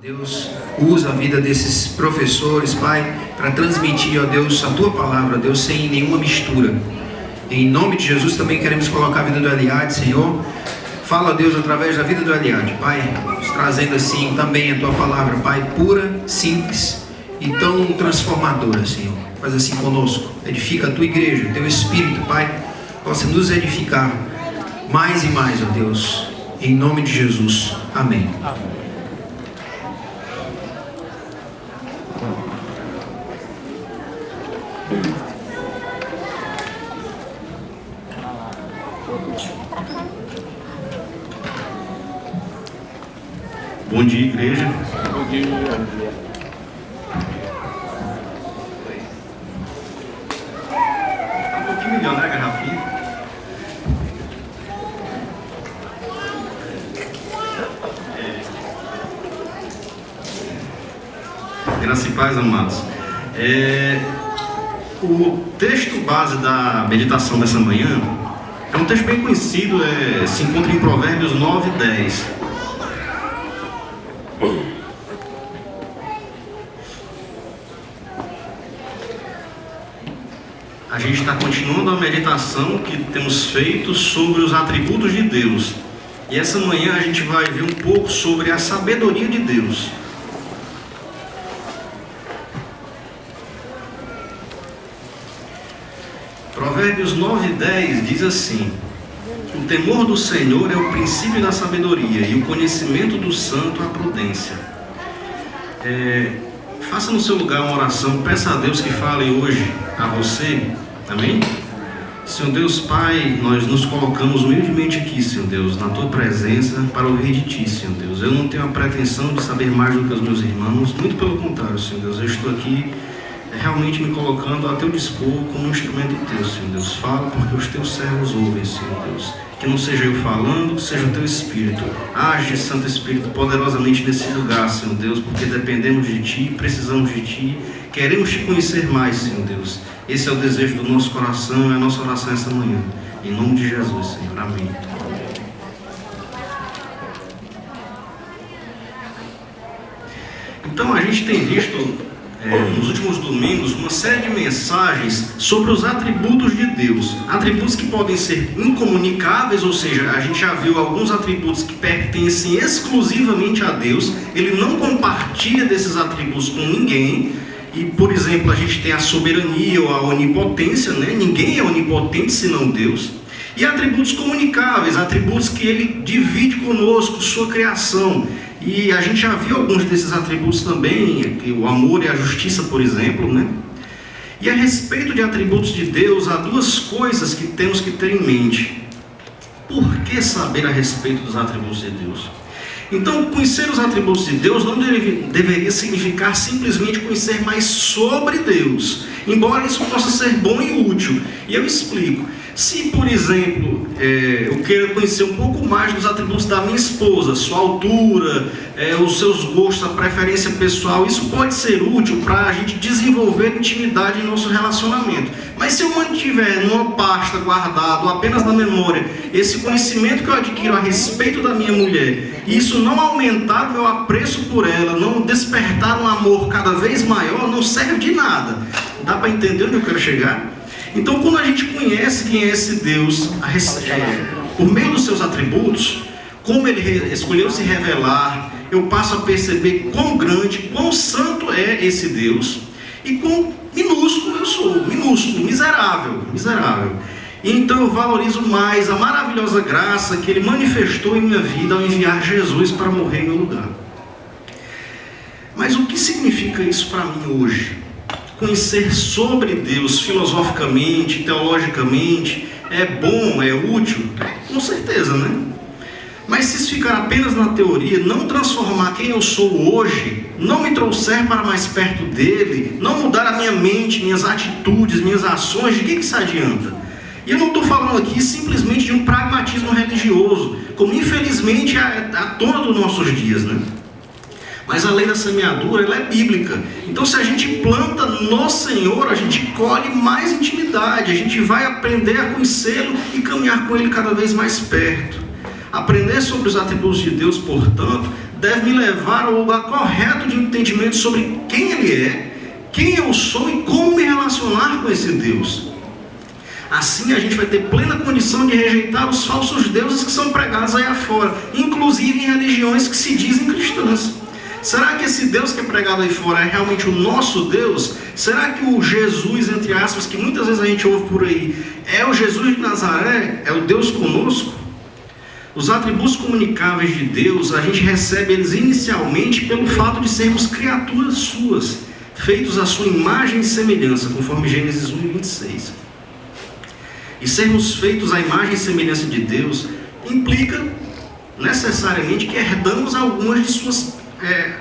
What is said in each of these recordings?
Deus, usa a vida desses professores, Pai, para transmitir, ó Deus, a Tua palavra, ó Deus, sem nenhuma mistura. Em nome de Jesus também queremos colocar a vida do Eliade, Senhor. Fala, ó Deus, através da vida do Eliade, Pai, nos trazendo assim também a Tua palavra, Pai, pura, simples e tão transformadora, Senhor. Faz assim conosco, edifica a Tua igreja, Teu Espírito, Pai, possa nos edificar mais e mais, ó Deus, em nome de Jesus. Amém. Amém. Bom dia, igreja. Bom dia. Um pouquinho melhor, né, garrafinha? Graça e paz, amados. O texto base da meditação dessa manhã é um texto bem conhecido, se encontra em Provérbios 9 e 10. A gente está continuando a meditação que temos feito sobre os atributos de Deus. E essa manhã a gente vai ver um pouco sobre a sabedoria de Deus. Provérbios 9 e 10 diz assim: o temor do Senhor é o princípio da sabedoria, e o conhecimento do santo a prudência. Faça no seu lugar uma oração, peça a Deus que fale hoje a você. Amém? Senhor Deus Pai, nós nos colocamos humildemente aqui, Senhor Deus, na Tua presença para ouvir de Ti, Senhor Deus. Eu não tenho a pretensão de saber mais do que os meus irmãos, muito pelo contrário, Senhor Deus. Eu estou aqui realmente me colocando a Teu dispor como um instrumento Teu, Senhor Deus. Fala porque os Teus servos ouvem, Senhor Deus. Que não seja eu falando, que seja o Teu Espírito. Age, Santo Espírito, poderosamente nesse lugar, Senhor Deus, porque dependemos de Ti, precisamos de Ti, queremos Te conhecer mais, Senhor Deus. Esse é o desejo do nosso coração, é a nossa oração essa manhã. Em nome de Jesus, Senhor. Amém. Então a gente tem visto nos últimos domingos uma série de mensagens sobre os atributos de Deus. Atributos que podem ser incomunicáveis, ou seja, a gente já viu alguns atributos que pertencem exclusivamente a Deus. Ele não compartilha desses atributos com ninguém. E, por exemplo, a gente tem a soberania ou a onipotência, né? Ninguém é onipotente senão Deus. E atributos comunicáveis, atributos que Ele divide conosco, sua criação. E a gente já viu alguns desses atributos também, o amor e a justiça, por exemplo, né? E a respeito de atributos de Deus, há duas coisas que temos que ter em mente. Por que saber a respeito dos atributos de Deus? Então, conhecer os atributos de Deus não deveria significar simplesmente conhecer mais sobre Deus, embora isso possa ser bom e útil. E eu explico. Se, por exemplo, eu quero conhecer um pouco mais dos atributos da minha esposa, sua altura, os seus gostos, a preferência pessoal, isso pode ser útil para a gente desenvolver intimidade em nosso relacionamento. Mas se eu mantiver numa pasta guardado apenas na memória esse conhecimento que eu adquiro a respeito da minha mulher, e isso não aumentar o meu apreço por ela, não despertar um amor cada vez maior, não serve de nada. Dá para entender onde eu quero chegar? Então, quando a gente conhece quem é esse Deus, por meio dos seus atributos, como Ele escolheu se revelar, eu passo a perceber quão grande, quão santo é esse Deus, e quão minúsculo eu sou, miserável. E então eu valorizo mais a maravilhosa graça que Ele manifestou em minha vida ao enviar Jesus para morrer em meu lugar. Mas o que significa isso para mim hoje? Conhecer sobre Deus filosoficamente, teologicamente, é bom, é útil? Com certeza, né? Mas se isso ficar apenas na teoria, não transformar quem eu sou hoje, não me trouxer para mais perto dele, não mudar a minha mente, minhas atitudes, minhas ações, de que isso adianta? E eu não estou falando aqui simplesmente de um pragmatismo religioso, como infelizmente é a tona dos nossos dias, né? Mas a lei da semeadura, ela é bíblica. Então, se a gente planta no Senhor, a gente colhe mais intimidade. A gente vai aprender a conhecê-lo e caminhar com Ele cada vez mais perto. Aprender sobre os atributos de Deus, portanto, deve me levar ao lugar correto de entendimento sobre quem Ele é, quem eu sou e como me relacionar com esse Deus. Assim a gente vai ter plena condição de rejeitar os falsos deuses que são pregados aí afora, inclusive em religiões que se dizem cristãs. Será que esse Deus que é pregado aí fora é realmente o nosso Deus? Será que o Jesus, entre aspas, que muitas vezes a gente ouve por aí, é o Jesus de Nazaré? É o Deus conosco? Os atributos comunicáveis de Deus, a gente recebe eles inicialmente pelo fato de sermos criaturas suas, feitos à sua imagem e semelhança, conforme Gênesis 1:26. E sermos feitos à imagem e semelhança de Deus implica necessariamente que herdamos algumas de suas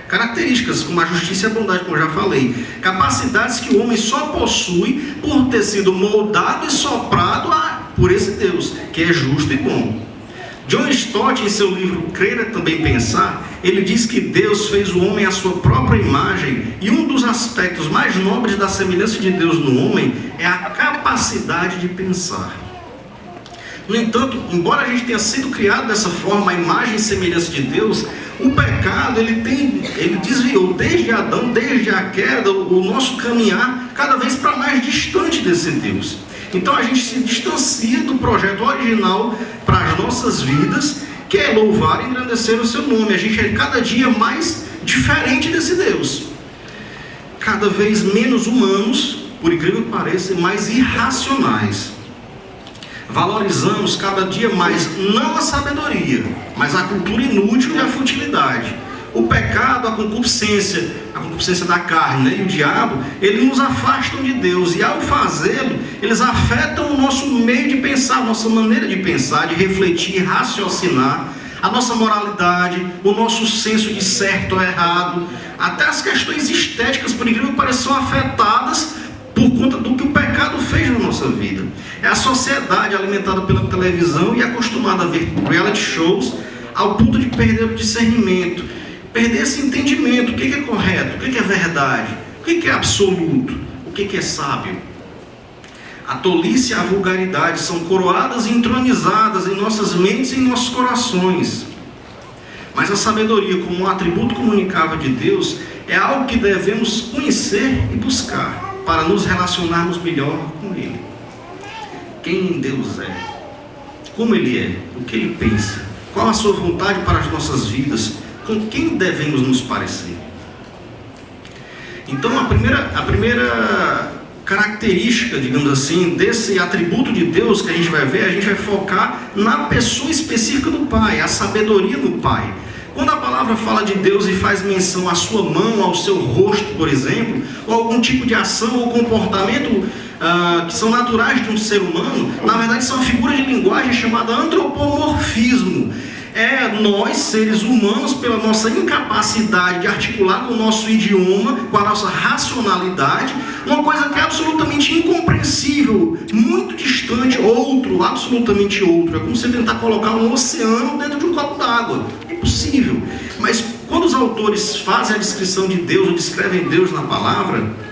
características, como a justiça e a bondade, como eu já falei. Capacidades que o homem só possui por ter sido moldado e soprado por esse Deus, que é justo e bom. John Stott, em seu livro Crer é Também Pensar, ele diz que Deus fez o homem à sua própria imagem, e um dos aspectos mais nobres da semelhança de Deus no homem é a capacidade de pensar. No entanto, embora a gente tenha sido criado dessa forma, a imagem e semelhança de Deus, o pecado ele desviou desde Adão, desde a queda, o nosso caminhar cada vez para mais distante desse Deus. Então a gente se distancia do projeto original para as nossas vidas, que é louvar e engrandecer o seu nome. A gente é cada dia mais diferente desse Deus, cada vez menos humanos, por incrível que pareça, e mais irracionais. Valorizamos cada dia mais não a sabedoria, mas a cultura inútil e a futilidade. O pecado, a concupiscência da carne, e o diabo, eles nos afastam de Deus, e ao fazê-lo, eles afetam o nosso meio de pensar, a nossa maneira de pensar, de refletir, raciocinar, a nossa moralidade, o nosso senso de certo ou errado, até as questões estéticas, por incrível que pareça, são afetadas por conta do que o pecado fez na nossa vida. É a sociedade alimentada pela televisão e acostumada a ver reality shows ao ponto de perder o discernimento, perder esse entendimento, o que é correto, o que é verdade, o que é absoluto, o que é sábio. A tolice e a vulgaridade são coroadas e entronizadas em nossas mentes e em nossos corações. Mas a sabedoria, como um atributo comunicável de Deus, é algo que devemos conhecer e buscar para nos relacionarmos melhor com Ele. Quem Deus é, como Ele é, o que Ele pensa, qual a sua vontade para as nossas vidas, com quem devemos nos parecer. Então a primeira característica, digamos assim, desse atributo de Deus que a gente vai ver, a gente vai focar na pessoa específica do Pai, a sabedoria do Pai. Quando a palavra fala de Deus e faz menção à sua mão, ao seu rosto, por exemplo, ou algum tipo de ação ou comportamento que são naturais de um ser humano, na verdade são uma figura de linguagem chamada antropomorfismo. É nós, seres humanos, pela nossa incapacidade de articular com o nosso idioma, com a nossa racionalidade, uma coisa que é absolutamente incompreensível, muito distante, absolutamente outro. É como você tentar colocar um oceano dentro de um copo d'água. É impossível. Mas quando os autores fazem a descrição de Deus, ou descrevem Deus na palavra,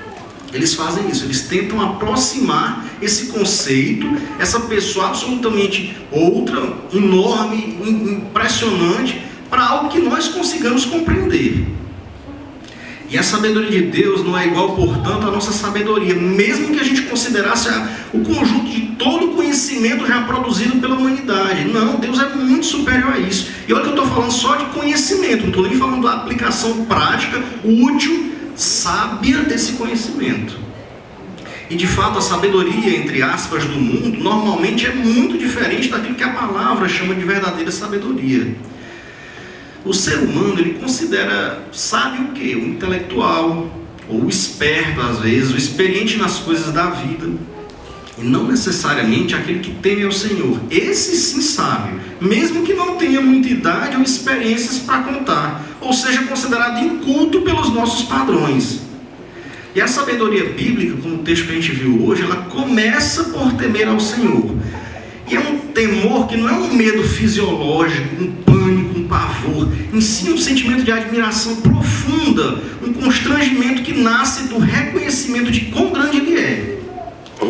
eles fazem isso, eles tentam aproximar esse conceito, essa pessoa absolutamente outra, enorme, impressionante, para algo que nós consigamos compreender. E a sabedoria de Deus não é igual, portanto, à nossa sabedoria, mesmo que a gente considerasse o conjunto de todo o conhecimento já produzido pela humanidade. Não, Deus é muito superior a isso. E olha que eu estou falando só de conhecimento, não estou nem falando da aplicação prática, útil, sábia desse conhecimento. E de fato a sabedoria, entre aspas, do mundo normalmente é muito diferente daquilo que a palavra chama de verdadeira sabedoria. O ser humano, ele considera sábio o quê? O intelectual, ou o esperto às vezes, o experiente nas coisas da vida, e não necessariamente aquele que teme ao Senhor. Esse sim sábio, mesmo que não tenha muita idade ou experiências para contar, ou seja considerado inculto pelos nossos padrões. E a sabedoria bíblica, como o texto que a gente viu hoje, ela começa por temer ao Senhor. E é um temor que não é um medo fisiológico, um pânico, um pavor, em si um sentimento de admiração profunda, um constrangimento que nasce do reconhecimento de quão grande Ele é,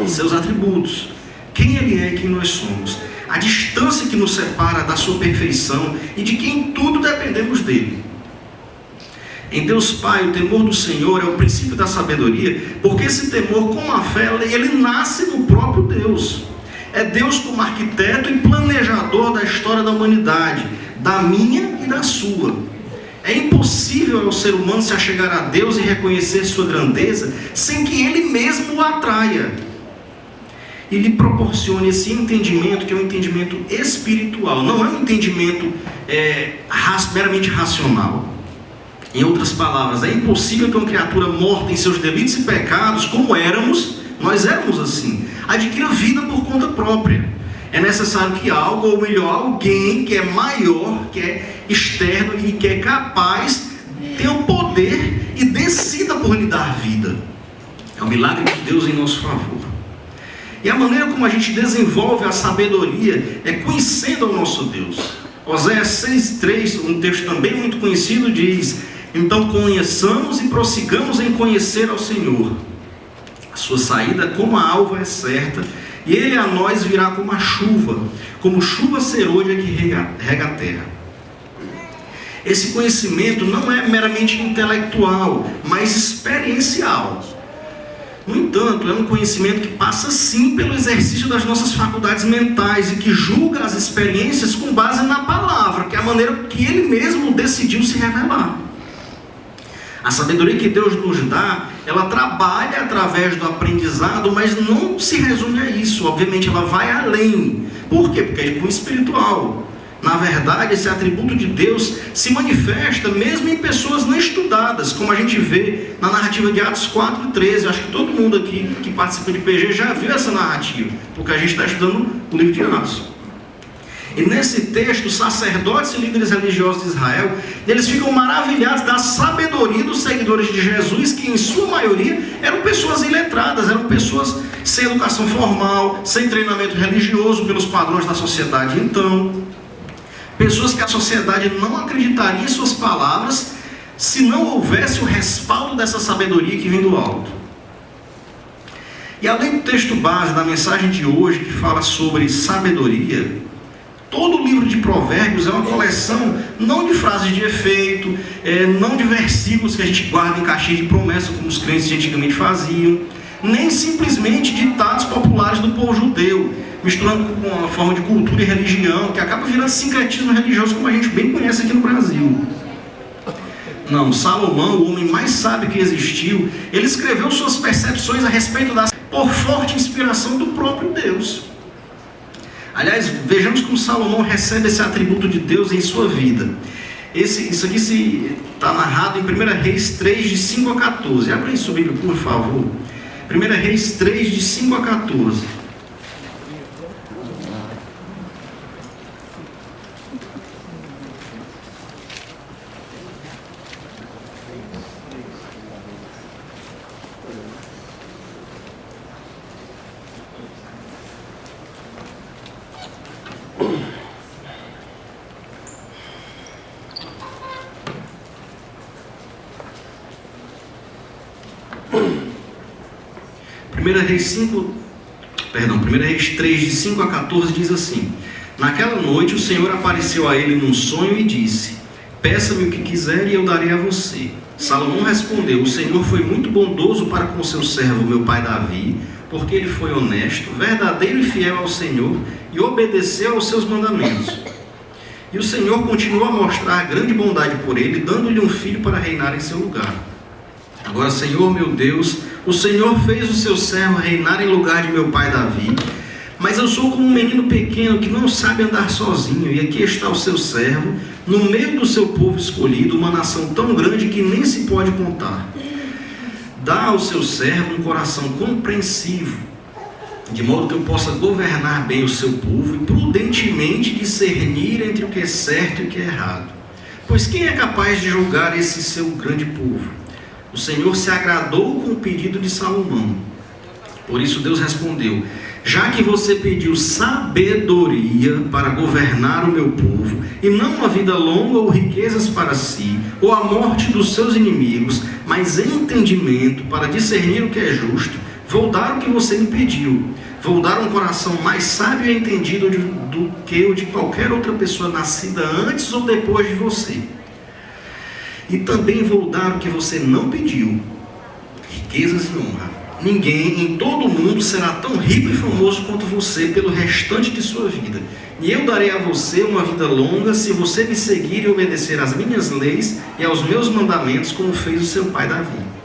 seus atributos, quem Ele é e quem nós somos, a distância que nos separa da sua perfeição e de que em tudo dependemos dEle. Em Deus Pai, o temor do Senhor é o princípio da sabedoria, porque esse temor, como a fé, ele nasce do próprio Deus. É Deus como arquiteto e planejador da história da humanidade, da minha e da sua. É impossível ao ser humano se achegar a Deus e reconhecer sua grandeza sem que Ele mesmo o atraia e lhe proporcione esse entendimento, que é um entendimento espiritual, não é um entendimento meramente racional. Em outras palavras, é impossível que uma criatura morta em seus delitos e pecados, como éramos, nós éramos assim, adquira vida por conta própria. É necessário que algo, ou melhor, alguém que é maior, que é externo e que é capaz, tenha o poder e decida por lhe dar vida. É o milagre de Deus em nosso favor. E a maneira como a gente desenvolve a sabedoria é conhecendo ao nosso Deus. Oséias 6,3, um texto também muito conhecido, diz: então conheçamos e prossigamos em conhecer ao Senhor. A sua saída como a alva é certa, e Ele a nós virá como chuva serôdia que rega a terra. Esse conhecimento não é meramente intelectual, mas experiencial. No entanto, é um conhecimento que passa sim pelo exercício das nossas faculdades mentais e que julga as experiências com base na palavra, que é a maneira que Ele mesmo decidiu se revelar. A sabedoria que Deus nos dá, ela trabalha através do aprendizado, mas não se resume a isso. Obviamente ela vai além. Por quê? Porque é de cunho espiritual. Na verdade, esse atributo de Deus se manifesta mesmo em pessoas não estudadas, como a gente vê na narrativa de Atos 4:13. Acho que todo mundo aqui que participa de PG já viu essa narrativa, porque a gente está estudando o livro de Atos. E nesse texto, sacerdotes e líderes religiosos de Israel, eles ficam maravilhados da sabedoria dos seguidores de Jesus, que em sua maioria eram pessoas iletradas, eram pessoas sem educação formal, sem treinamento religioso pelos padrões da sociedade então. Pessoas que a sociedade não acreditaria em suas palavras se não houvesse o respaldo dessa sabedoria que vem do alto. E além do texto base da mensagem de hoje, que fala sobre sabedoria, todo o livro de Provérbios é uma coleção não de frases de efeito, não de versículos que a gente guarda em caixinha de promessa, como os crentes antigamente faziam, nem simplesmente ditados populares do povo judeu, misturando com uma forma de cultura e religião, que acaba virando sincretismo religioso, como a gente bem conhece aqui no Brasil. Não, Salomão, o homem mais sábio que existiu, ele escreveu suas percepções a respeito das por forte inspiração do próprio Deus. Aliás, vejamos como Salomão recebe esse atributo de Deus em sua vida. Isso aqui está narrado em 1 Reis 3, de 5 a 14. Abre aí sua Bíblia, por favor. 1 Reis 3, de 5 a 14. Reis 3, de 5 a 14 diz assim: naquela noite o Senhor apareceu a ele num sonho e disse: peça-me o que quiser e eu darei a você. Salomão respondeu: o Senhor foi muito bondoso para com seu servo, meu pai Davi, porque ele foi honesto, verdadeiro e fiel ao Senhor e obedeceu aos seus mandamentos. E o Senhor continuou a mostrar grande bondade por ele, dando-lhe um filho para reinar em seu lugar. Agora, Senhor meu Deus, o Senhor fez o seu servo reinar em lugar de meu pai Davi, mas eu sou como um menino pequeno que não sabe andar sozinho, e aqui está o seu servo, no meio do seu povo escolhido, uma nação tão grande que nem se pode contar. Dá ao seu servo um coração compreensivo, de modo que eu possa governar bem o seu povo e prudentemente discernir entre o que é certo e o que é errado. Pois quem é capaz de julgar esse seu grande povo? O Senhor se agradou com o pedido de Salomão. Por isso Deus respondeu: já que você pediu sabedoria para governar o meu povo, e não uma vida longa ou riquezas para si, ou a morte dos seus inimigos, mas entendimento para discernir o que é justo, vou dar o que você me pediu. Vou dar um coração mais sábio e entendido do que o de qualquer outra pessoa nascida antes ou depois de você. e também vou dar o que você não pediu, riquezas e honra. Ninguém em todo o mundo será tão rico e famoso quanto você pelo restante de sua vida. E eu darei a você uma vida longa se você me seguir e obedecer às minhas leis e aos meus mandamentos, como fez o seu pai Davi.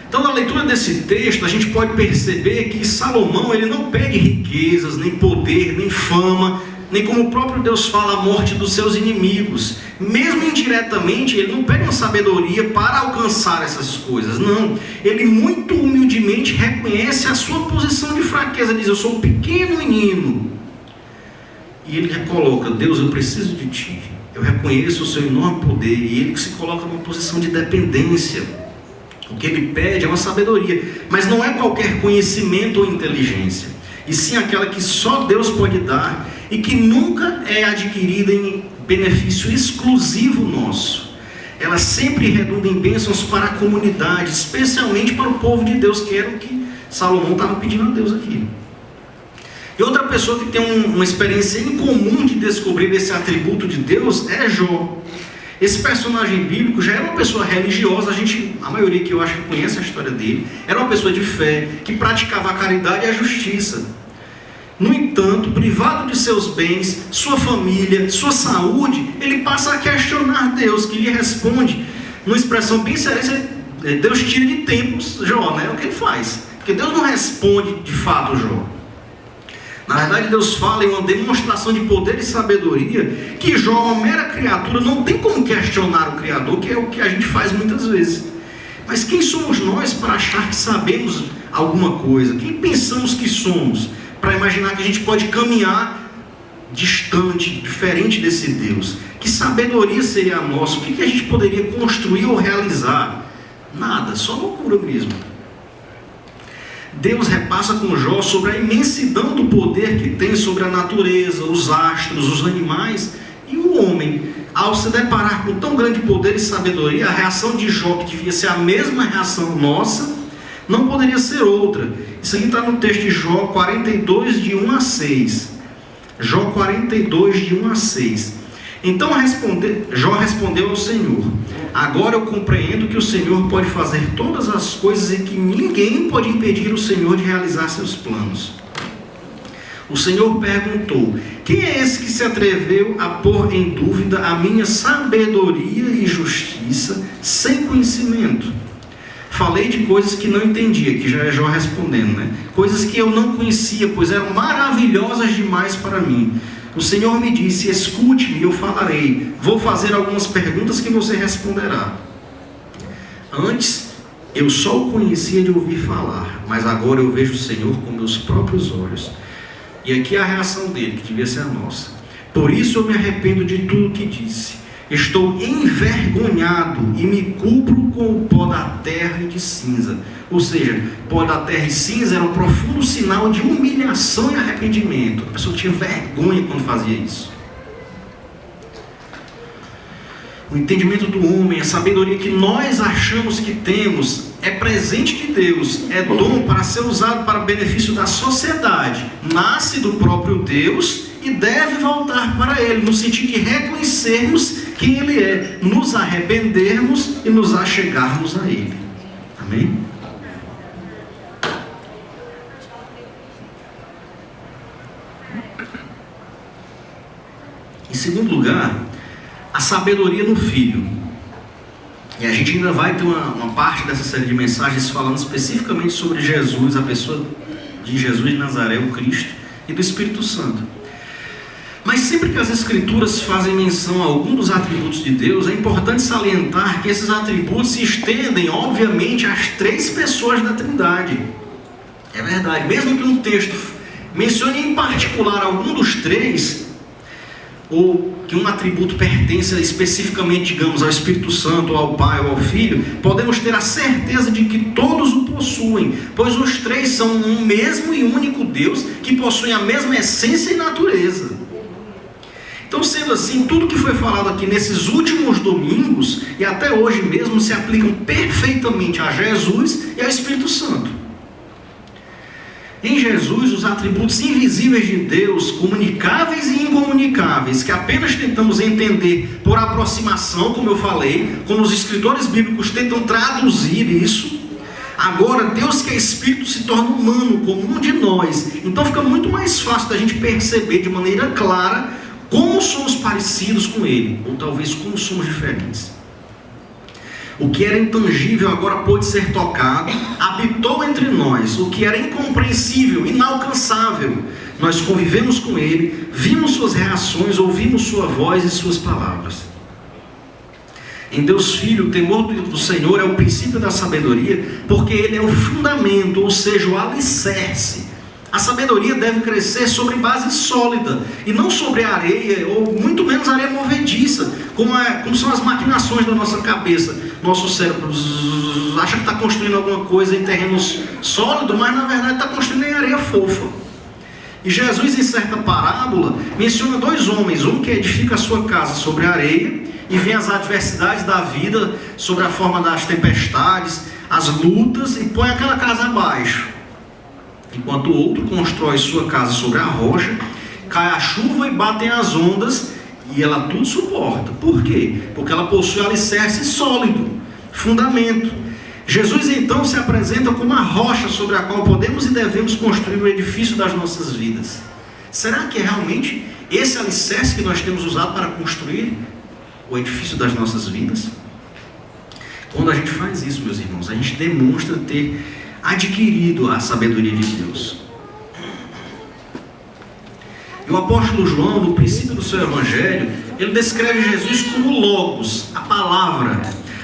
Então, na leitura desse texto, a gente pode perceber que Salomão ele não pede riquezas, nem poder, nem fama, nem, como o próprio Deus fala, a morte dos seus inimigos. Mesmo indiretamente, ele não pede uma sabedoria para alcançar essas coisas. Não, ele muito humildemente reconhece a sua posição de fraqueza. Diz: eu sou um pequeno menino. E ele coloca: Deus, eu preciso de ti. Eu reconheço o seu enorme poder. E ele se coloca numa posição de dependência. O que ele pede é uma sabedoria, mas não é qualquer conhecimento ou inteligência, e sim aquela que só Deus pode dar e que nunca é adquirida em benefício exclusivo nosso. Ela sempre redunda em bênçãos para a comunidade, especialmente para o povo de Deus, que era o que Salomão estava pedindo a Deus aqui. E outra pessoa que tem uma experiência incomum de descobrir esse atributo de Deus é Jó. Esse personagem bíblico já era uma pessoa religiosa, a maioria que eu acho que conhece a história dele, era uma pessoa de fé, que praticava a caridade e a justiça. No entanto, privado de seus bens, sua família, sua saúde, ele passa a questionar Deus, que lhe responde, numa expressão bem séria: Deus tira de tempos Jó, né? É o que ele faz, porque Deus não responde de fato Jó. Na verdade, Deus fala em uma demonstração de poder e sabedoria que Jó, uma mera criatura, não tem como questionar o Criador, que é o que a gente faz muitas vezes. Mas quem somos nós para achar que sabemos alguma coisa? Quem pensamos que somos para imaginar que a gente pode caminhar distante, diferente desse Deus? Que sabedoria seria a nossa? O que a gente poderia construir ou realizar? Nada, só loucura mesmo. Deus repassa com Jó sobre a imensidão do poder que tem sobre a natureza, os astros, os animais e o homem. Ao se deparar com tão grande poder e sabedoria, a reação de Jó, que devia ser a mesma reação nossa, não poderia ser outra. Isso aqui está no texto de Jó 42, de 1 a 6. Jó 42, de 1 a 6. Então Jó respondeu ao Senhor: agora eu compreendo que o Senhor pode fazer todas as coisas e que ninguém pode impedir o Senhor de realizar seus planos. O Senhor perguntou: quem é esse que se atreveu a pôr em dúvida a minha sabedoria e justiça sem conhecimento? Falei de coisas que não entendia, que já é Jó respondendo, né? Coisas que eu não conhecia, pois eram maravilhosas demais para mim. O Senhor me disse: escute-me e eu falarei. Vou fazer algumas perguntas que você responderá. Antes, eu só o conhecia de ouvir falar, mas agora eu vejo o Senhor com meus próprios olhos. E aqui é a reação dele, que devia ser a nossa. Por isso eu me arrependo de tudo o que disse. Estou envergonhado e me cubro com o pó da terra e de cinza. Ou seja, pó da terra e cinza era um profundo sinal de humilhação e arrependimento. A pessoa tinha vergonha quando fazia isso. O entendimento do homem, a sabedoria que nós achamos que temos, é presente de Deus, é dom para ser usado para o benefício da sociedade. Nasce do próprio Deus e deve voltar para Ele, no sentido de reconhecermos quem Ele é, nos arrependermos e nos achegarmos a Ele. Amém? Em segundo lugar, a sabedoria no Filho. E a gente ainda vai ter uma parte dessa série de mensagens falando especificamente sobre Jesus, a pessoa de Jesus de Nazaré, o Cristo, e do Espírito Santo. Mas sempre que as Escrituras fazem menção a algum dos atributos de Deus, é importante salientar que esses atributos se estendem, obviamente, às três pessoas da Trindade. É verdade, mesmo que um texto mencione em particular algum dos três, ou que um atributo pertence especificamente, digamos, ao Espírito Santo, ou ao Pai, ou ao Filho, podemos ter a certeza de que todos o possuem, pois os três são um mesmo e único Deus, que possuem a mesma essência e natureza. Então, sendo assim, tudo que foi falado aqui nesses últimos domingos, e até hoje mesmo, se aplicam perfeitamente a Jesus e ao Espírito Santo. Em Jesus, os atributos invisíveis de Deus, comunicáveis e incomunicáveis, que apenas tentamos entender por aproximação, como eu falei, como os escritores bíblicos tentam traduzir isso. Agora, Deus que é Espírito se torna humano, como um de nós. Então fica muito mais fácil da gente perceber de maneira clara como somos parecidos com Ele, ou talvez como somos diferentes. O que era intangível agora pôde ser tocado, habitou entre nós. O que era incompreensível, inalcançável, nós convivemos com Ele, vimos suas reações, ouvimos sua voz e suas palavras. Em Deus Filho, o temor do Senhor é o princípio da sabedoria, porque Ele é o fundamento, ou seja, o alicerce. A sabedoria deve crescer sobre base sólida, e não sobre areia, ou muito menos areia movediça, como são as maquinações da nossa cabeça. Nosso cérebro acha que está construindo alguma coisa em terrenos sólidos, mas na verdade está construindo em areia fofa. E Jesus, em certa parábola, menciona dois homens, um que edifica a sua casa sobre a areia, e vem as adversidades da vida, sobre a forma das tempestades, as lutas, e põe aquela casa abaixo. Enquanto o outro constrói sua casa sobre a rocha, cai a chuva e batem as ondas, e ela tudo suporta. Por quê? Porque ela possui alicerce sólido, fundamento. Jesus então se apresenta como a rocha sobre a qual podemos e devemos construir o edifício das nossas vidas. Será que é realmente esse alicerce que nós temos usado para construir o edifício das nossas vidas? Quando a gente faz isso, meus irmãos, a gente demonstra ter adquirido a sabedoria de Deus. E o apóstolo João, no princípio do seu evangelho, ele descreve Jesus como Logos, a palavra,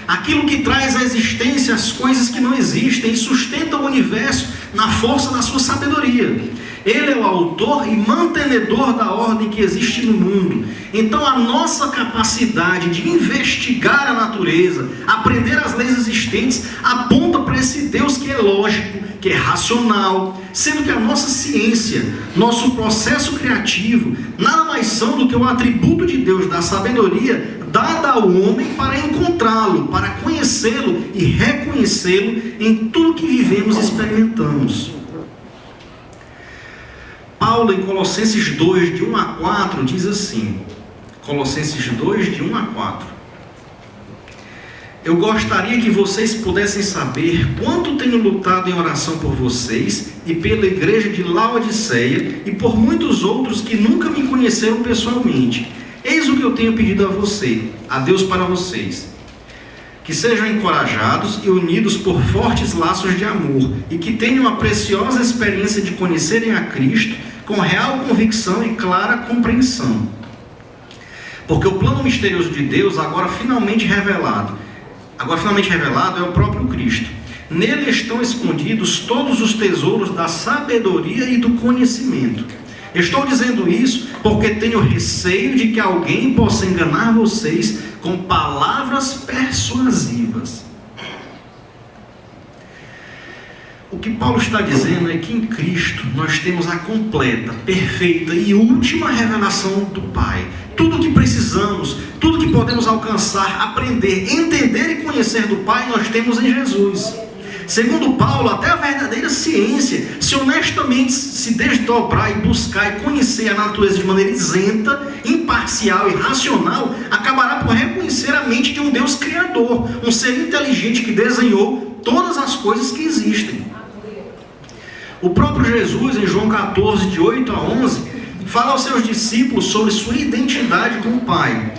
aquilo que traz à existência as coisas que não existem e sustenta o universo na força da sua sabedoria. Ele é o autor e mantenedor da ordem que existe no mundo. Então a nossa capacidade de investigar a natureza, aprender as leis existentes, aponta para esse Deus que é lógico, que é racional, sendo que a nossa ciência, nosso processo criativo, nada mais são do que o atributo de Deus da sabedoria dada ao homem para encontrá-lo, para conhecê-lo e reconhecê-lo em tudo que vivemos e experimentamos. Paulo, em Colossenses 2, de 1 a 4, diz assim, Colossenses 2, de 1 a 4. Eu gostaria que vocês pudessem saber quanto tenho lutado em oração por vocês e pela igreja de Laodiceia e por muitos outros que nunca me conheceram pessoalmente. Eis o que eu tenho pedido a você, a Deus para vocês. Que sejam encorajados e unidos por fortes laços de amor e que tenham a preciosa experiência de conhecerem a Cristo com real convicção e clara compreensão. Porque o plano misterioso de Deus, agora finalmente revelado é o próprio Cristo. Nele estão escondidos todos os tesouros da sabedoria e do conhecimento. Estou dizendo isso porque tenho receio de que alguém possa enganar vocês com palavras persuasivas. O que Paulo está dizendo é que em Cristo nós temos a completa, perfeita e última revelação do Pai. Tudo o que precisamos, tudo que podemos alcançar, aprender, entender e conhecer do Pai, nós temos em Jesus. Segundo Paulo, até a verdadeira ciência, se honestamente se desdobrar e buscar e conhecer a natureza de maneira isenta, imparcial e racional, acabará por reconhecer a mente de um Deus criador, um ser inteligente que desenhou todas as coisas que existem. O próprio Jesus, em João 14, de 8 a 11, fala aos seus discípulos sobre sua identidade com o Pai.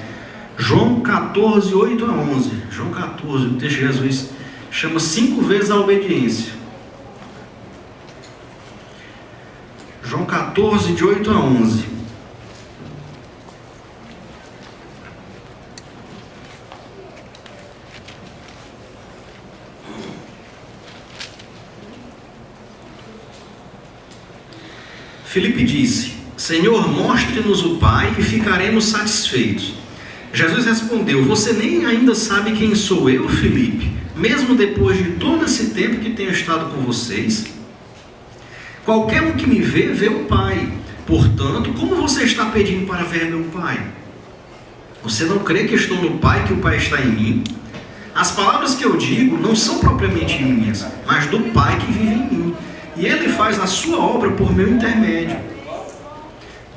João 14, 8 a 11. João 14, o texto de Jesus chama 5 vezes a obediência. João 14, de 8 a 11. Filipe disse: Senhor, mostre-nos o Pai e ficaremos satisfeitos. Jesus respondeu: Você nem ainda sabe quem sou eu, Filipe, mesmo depois de todo esse tempo que tenho estado com vocês? Qualquer um que me vê, vê o Pai. Portanto, como você está pedindo para ver meu Pai? Você não crê que estou no Pai, que o Pai está em mim? As palavras que eu digo não são propriamente minhas, mas do Pai que vive em mim. e Ele faz a sua obra por meu intermédio.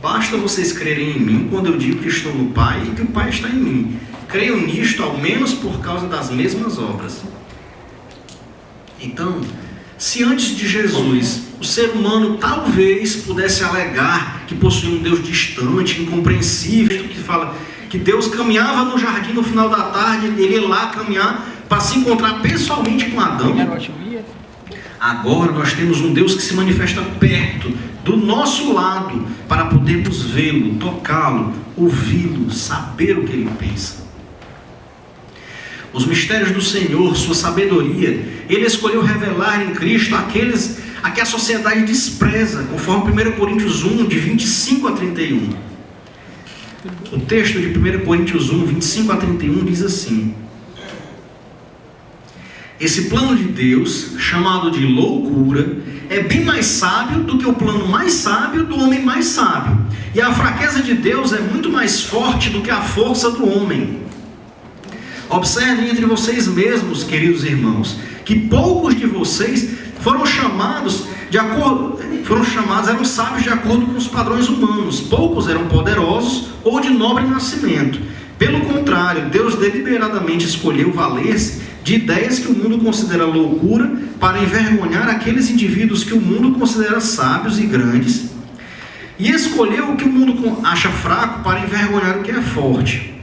Basta vocês crerem em mim quando eu digo que estou no Pai e que o Pai está em mim. Creiam nisto, ao menos por causa das mesmas obras. Então, se antes de Jesus o ser humano talvez pudesse alegar que possuía um Deus distante, incompreensível, que fala que Deus caminhava no jardim no final da tarde, ele ia lá caminhar para se encontrar pessoalmente com Adão. Agora nós temos um Deus que se manifesta perto, do nosso lado, para podermos vê-lo, tocá-lo, ouvi-lo, saber o que ele pensa. Os mistérios do Senhor, sua sabedoria, Ele escolheu revelar em Cristo aqueles a que a sociedade despreza, conforme 1 Coríntios 1, de 25 a 31. O texto de 1 Coríntios 1, 25 a 31 diz assim: esse plano de Deus, chamado de loucura, é bem mais sábio do que o plano mais sábio do homem mais sábio. E a fraqueza de Deus é muito mais forte do que a força do homem. Observem entre vocês mesmos, queridos irmãos, que poucos de vocês foram chamados, eram sábios de acordo com os padrões humanos. Poucos eram poderosos ou de nobre nascimento. Pelo contrário, Deus deliberadamente escolheu valer-se de ideias que o mundo considera loucura para envergonhar aqueles indivíduos que o mundo considera sábios e grandes, e escolheu o que o mundo acha fraco para envergonhar o que é forte.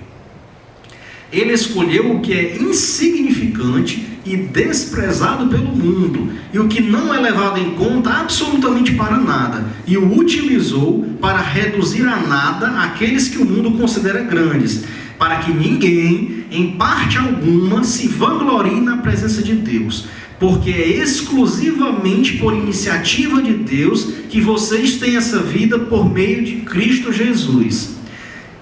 Ele escolheu o que é insignificante e desprezado pelo mundo, e o que não é levado em conta absolutamente para nada, e o utilizou para reduzir a nada aqueles que o mundo considera grandes, para que ninguém, em parte alguma, se vanglorie na presença de Deus, porque é exclusivamente por iniciativa de Deus que vocês têm essa vida por meio de Cristo Jesus.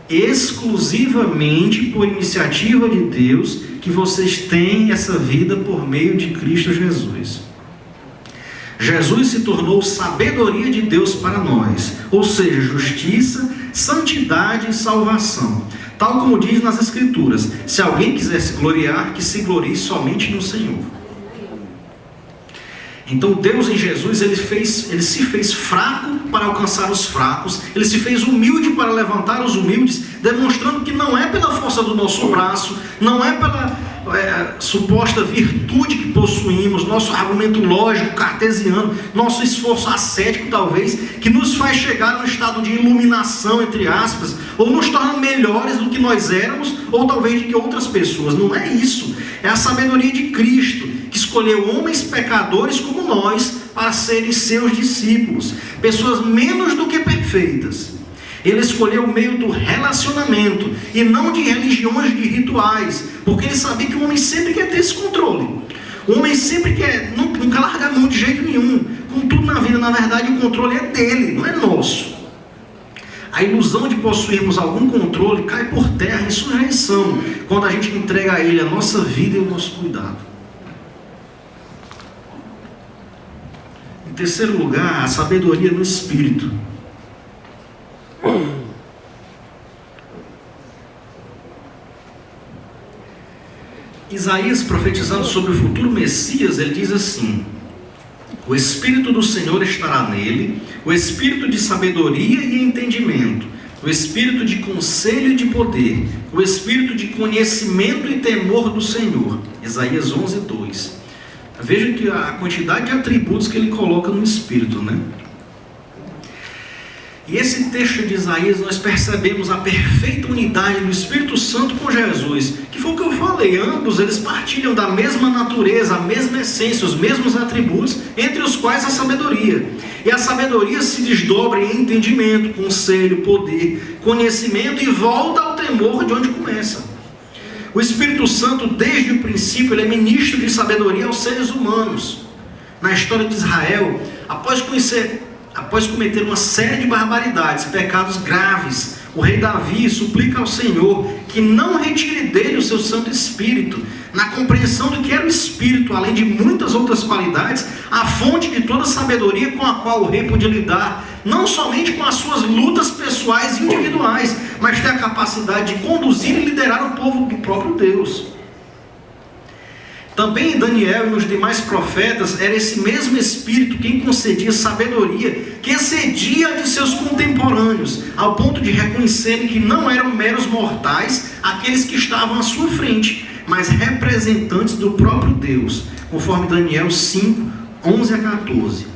Exclusivamente por iniciativa de Deus que vocês têm essa vida por meio de Cristo Jesus. Jesus se tornou sabedoria de Deus para nós, ou seja, justiça, santidade e salvação. Tal como diz nas Escrituras: se alguém quiser se gloriar, que se glorie somente no Senhor. Então Deus em Jesus, ele se fez fraco para alcançar os fracos, ele se fez humilde para levantar os humildes, demonstrando que não é pela força do nosso braço, não é pela suposta virtude que possuímos, nosso argumento lógico, cartesiano, nosso esforço ascético talvez, que nos faz chegar a um estado de iluminação, entre aspas, ou nos torna melhores do que nós éramos, ou talvez de que outras pessoas. Não é isso, é a sabedoria de Cristo, que escolheu homens pecadores como nós para serem seus discípulos, pessoas menos do que perfeitas. Ele escolheu o meio do relacionamento e não de religiões, de rituais, porque ele sabia que o homem sempre quer ter esse controle. O homem sempre quer, nunca larga a mão de jeito nenhum. Com tudo na vida, na verdade, o controle é dele, não é nosso. A ilusão de possuirmos algum controle cai por terra em sujeição quando a gente entrega a ele a nossa vida e o nosso cuidado. Em terceiro lugar, a sabedoria no Espírito. Isaías, profetizando sobre o futuro Messias, ele diz assim: o Espírito do Senhor estará nele, o Espírito de sabedoria e entendimento, o Espírito de conselho e de poder, o Espírito de conhecimento e temor do Senhor. Isaías 11, 2. Veja que a quantidade de atributos que ele coloca no Espírito, né? E esse texto de Isaías, nós percebemos a perfeita unidade do Espírito Santo com Jesus, que foi o que eu falei, ambos eles partilham da mesma natureza, a mesma essência, os mesmos atributos, entre os quais a sabedoria. E a sabedoria se desdobra em entendimento, conselho, poder, conhecimento e volta ao temor de onde começa. O Espírito Santo, desde o princípio, ele é ministro de sabedoria aos seres humanos. Na história de Israel, após cometer uma série de barbaridades, pecados graves, o rei Davi suplica ao Senhor que não retire dele o seu Santo Espírito, na compreensão do que era o Espírito, além de muitas outras qualidades, a fonte de toda sabedoria com a qual o rei podia lidar, não somente com as suas lutas pessoais e individuais, mas ter a capacidade de conduzir e liderar o povo do próprio Deus. Também em Daniel e nos demais profetas era esse mesmo Espírito quem concedia sabedoria que excedia a de seus contemporâneos, ao ponto de reconhecerem que não eram meros mortais aqueles que estavam à sua frente, mas representantes do próprio Deus, conforme Daniel 5, 11 a 14.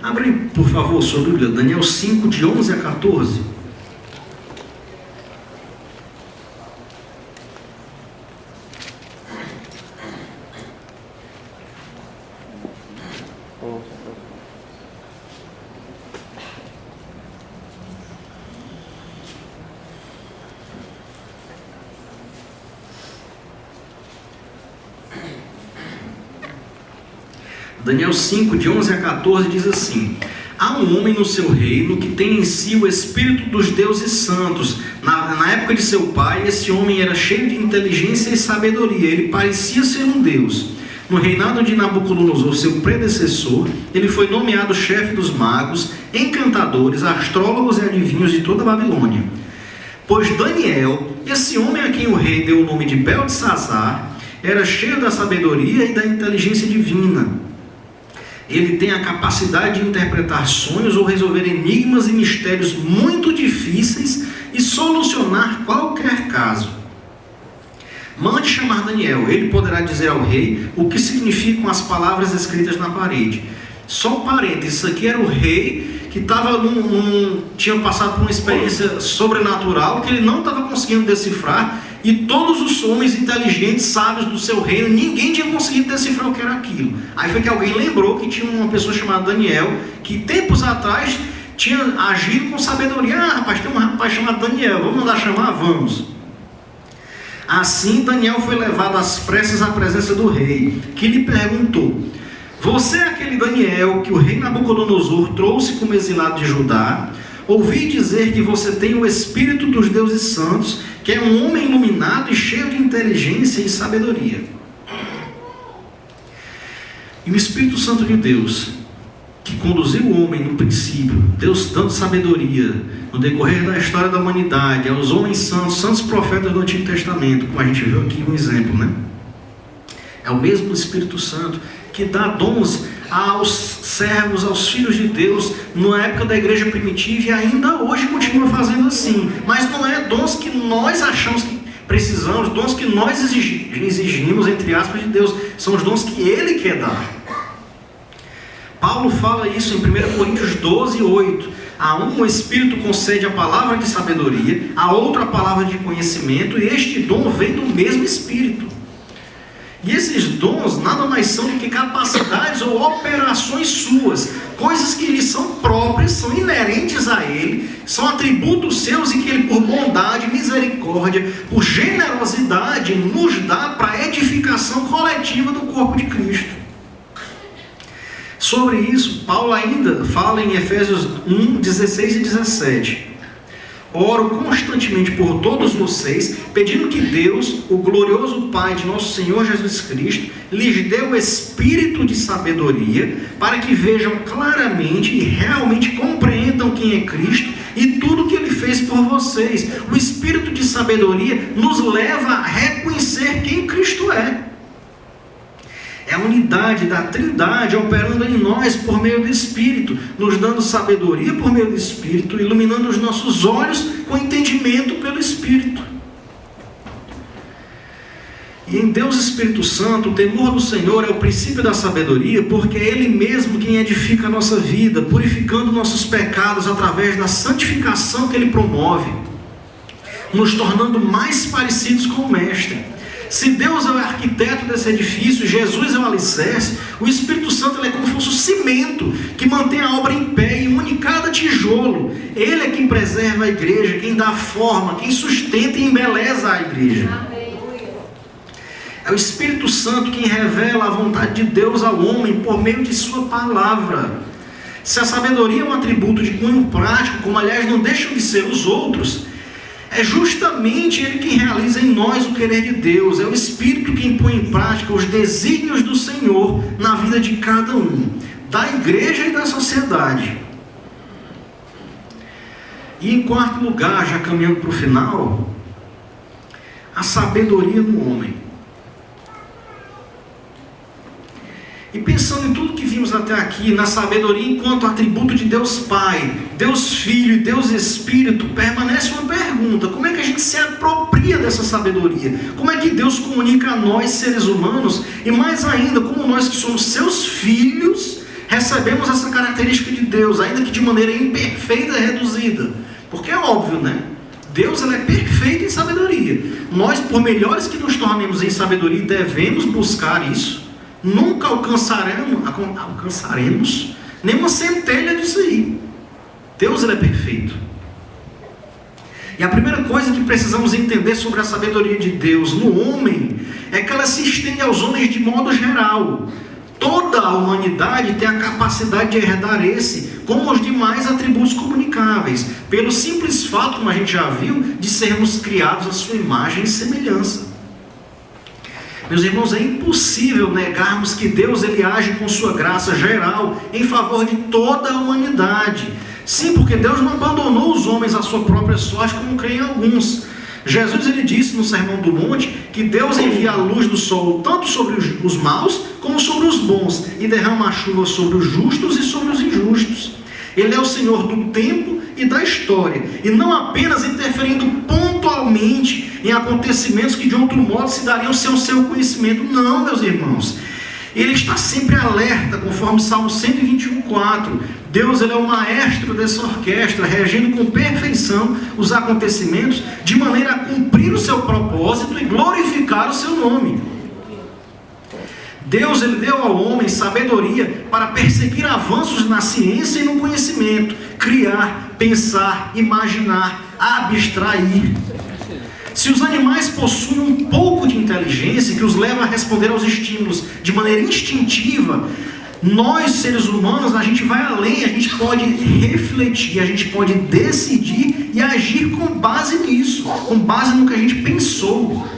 Abre, por favor, sua Bíblia, Daniel 5, de 11 a 14. Daniel 5, de 11 a 14 diz assim: há um homem no seu reino que tem em si o espírito dos deuses santos. Na época de seu pai, esse homem era cheio de inteligência e sabedoria. Ele parecia ser um deus. No reinado de Nabucodonosor, seu predecessor, ele foi nomeado chefe dos magos, encantadores, astrólogos e adivinhos de toda a Babilônia. Pois Daniel, esse homem a quem o rei deu o nome de Beltesazar, era cheio da sabedoria e da inteligência divina. Ele tem a capacidade de interpretar sonhos ou resolver enigmas e mistérios muito difíceis e solucionar qualquer caso. Mande chamar Daniel, ele poderá dizer ao rei o que significam as palavras escritas na parede. Só um parênteses, isso aqui era o rei que tinha passado por uma experiência sobrenatural que ele não estava conseguindo decifrar, e todos os homens inteligentes, sábios do seu reino, ninguém tinha conseguido decifrar o que era aquilo. Aí foi que alguém lembrou que tinha uma pessoa chamada Daniel, que tempos atrás tinha agido com sabedoria. Ah, rapaz, tem um rapaz chamado Daniel, vamos mandar chamar? Vamos. Assim Daniel foi levado às pressas à presença do rei, que lhe perguntou: você é aquele Daniel que o rei Nabucodonosor trouxe como exilado de Judá? Ouvi dizer que você tem o Espírito dos deuses santos, que é um homem iluminado e cheio de inteligência e sabedoria. E o Espírito Santo de Deus, que conduziu o homem no princípio, Deus dando sabedoria no decorrer da história da humanidade, aos homens santos, santos profetas do Antigo Testamento, como a gente viu aqui um exemplo, né? É o mesmo Espírito Santo que dá dons aos servos, aos filhos de Deus, na época da igreja primitiva, e ainda hoje continua fazendo assim. Mas não é dons que nós achamos que precisamos, dons que nós exigimos, entre aspas, de Deus. São os dons que Ele quer dar. Paulo fala isso em 1 Coríntios 12, 8. A um o Espírito concede a palavra de sabedoria, a outro a palavra de conhecimento, e este dom vem do mesmo Espírito. E esses dons nada mais são do que capacidades ou operações suas, coisas que lhe são próprias, são inerentes a Ele, são atributos seus e que Ele, por bondade, misericórdia, por generosidade, nos dá para a edificação coletiva do corpo de Cristo. Sobre isso, Paulo ainda fala em Efésios 1, 16 e 17. Oro constantemente por todos vocês, pedindo que Deus, o glorioso Pai de nosso Senhor Jesus Cristo, lhes dê o espírito de sabedoria, para que vejam claramente e realmente compreendam quem é Cristo e tudo o que Ele fez por vocês. O espírito de sabedoria nos leva a reconhecer quem Cristo é. É a unidade da Trindade operando em nós por meio do Espírito, nos dando sabedoria por meio do Espírito, iluminando os nossos olhos com entendimento pelo Espírito. E em Deus Espírito Santo, o temor do Senhor é o princípio da sabedoria, porque é Ele mesmo quem edifica a nossa vida, purificando nossos pecados através da santificação que Ele promove, nos tornando mais parecidos com o Mestre. Se Deus é o arquiteto desse edifício, Jesus é o alicerce, o Espírito Santo é como se fosse o cimento que mantém a obra em pé e une cada tijolo. Ele é quem preserva a igreja, quem dá forma, quem sustenta e embeleza a igreja. É o Espírito Santo quem revela a vontade de Deus ao homem por meio de sua palavra. Se a sabedoria é um atributo de cunho prático, como aliás não deixam de ser os outros, é justamente Ele quem realiza em nós o querer de Deus. É o Espírito quem põe em prática os desígnios do Senhor na vida de cada um, da igreja e da sociedade. E em quarto lugar, já caminhando para o final, a sabedoria no homem. E pensando em tudo que vimos até aqui, na sabedoria enquanto atributo de Deus Pai, Deus Filho e Deus Espírito, permanece uma pergunta: como é que a gente se apropria dessa sabedoria? Como é que Deus comunica a nós, seres humanos, e mais ainda, como nós que somos seus filhos, recebemos essa característica de Deus, ainda que de maneira imperfeita e reduzida? Porque é óbvio, né? Deus, ele é perfeito em sabedoria. Nós, por melhores que nos tornemos em sabedoria, devemos buscar isso. Nunca alcançaremos nem uma centelha disso aí. Deus, ele é perfeito. E a primeira coisa que precisamos entender sobre a sabedoria de Deus no homem é que ela se estende aos homens de modo geral. Toda a humanidade tem a capacidade de herdar esse, como os demais atributos comunicáveis, pelo simples fato, como a gente já viu, de sermos criados à sua imagem e semelhança. Meus irmãos, é impossível negarmos que Deus, ele age com sua graça geral em favor de toda a humanidade. Sim, porque Deus não abandonou os homens à sua própria sorte, como creem alguns. Jesus, ele disse no Sermão do Monte que Deus envia a luz do sol tanto sobre os maus como sobre os bons, e derrama a chuva sobre os justos e sobre os injustos. Ele é o Senhor do tempo e da história, e não apenas interferindo pontualmente em acontecimentos que de outro modo se dariam sem o seu conhecimento. Não, meus irmãos. Ele está sempre alerta, conforme Salmo 121:4. Deus, ele é o maestro dessa orquestra, regendo com perfeição os acontecimentos, de maneira a cumprir o seu propósito e glorificar o seu nome. Deus, ele deu ao homem sabedoria para perseguir avanços na ciência e no conhecimento, criar, pensar, imaginar, abstrair. Se os animais possuem um pouco de inteligência que os leva a responder aos estímulos de maneira instintiva, nós, seres humanos, a gente vai além, a gente pode refletir, a gente pode decidir e agir com base nisso, com base no que a gente pensou.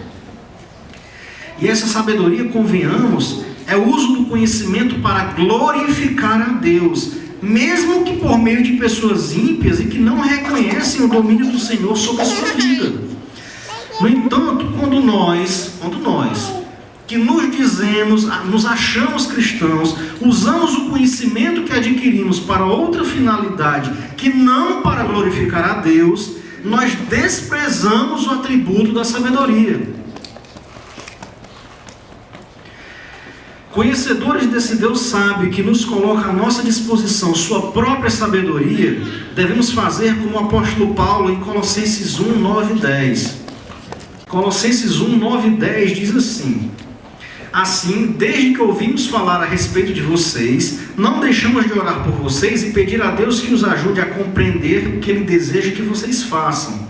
E essa sabedoria, convenhamos, é o uso do conhecimento para glorificar a Deus, mesmo que por meio de pessoas ímpias e que não reconhecem o domínio do Senhor sobre a sua vida. No entanto, quando nós que nos dizemos, nos achamos cristãos, usamos o conhecimento que adquirimos para outra finalidade, que não para glorificar a Deus, nós desprezamos o atributo da sabedoria. Conhecedores desse Deus sábio que nos coloca à nossa disposição sua própria sabedoria, devemos fazer como o apóstolo Paulo em Colossenses 1, 9 e 10. Colossenses 1, 9 e 10 diz assim: assim, desde que ouvimos falar a respeito de vocês, não deixamos de orar por vocês e pedir a Deus que os ajude a compreender o que Ele deseja que vocês façam,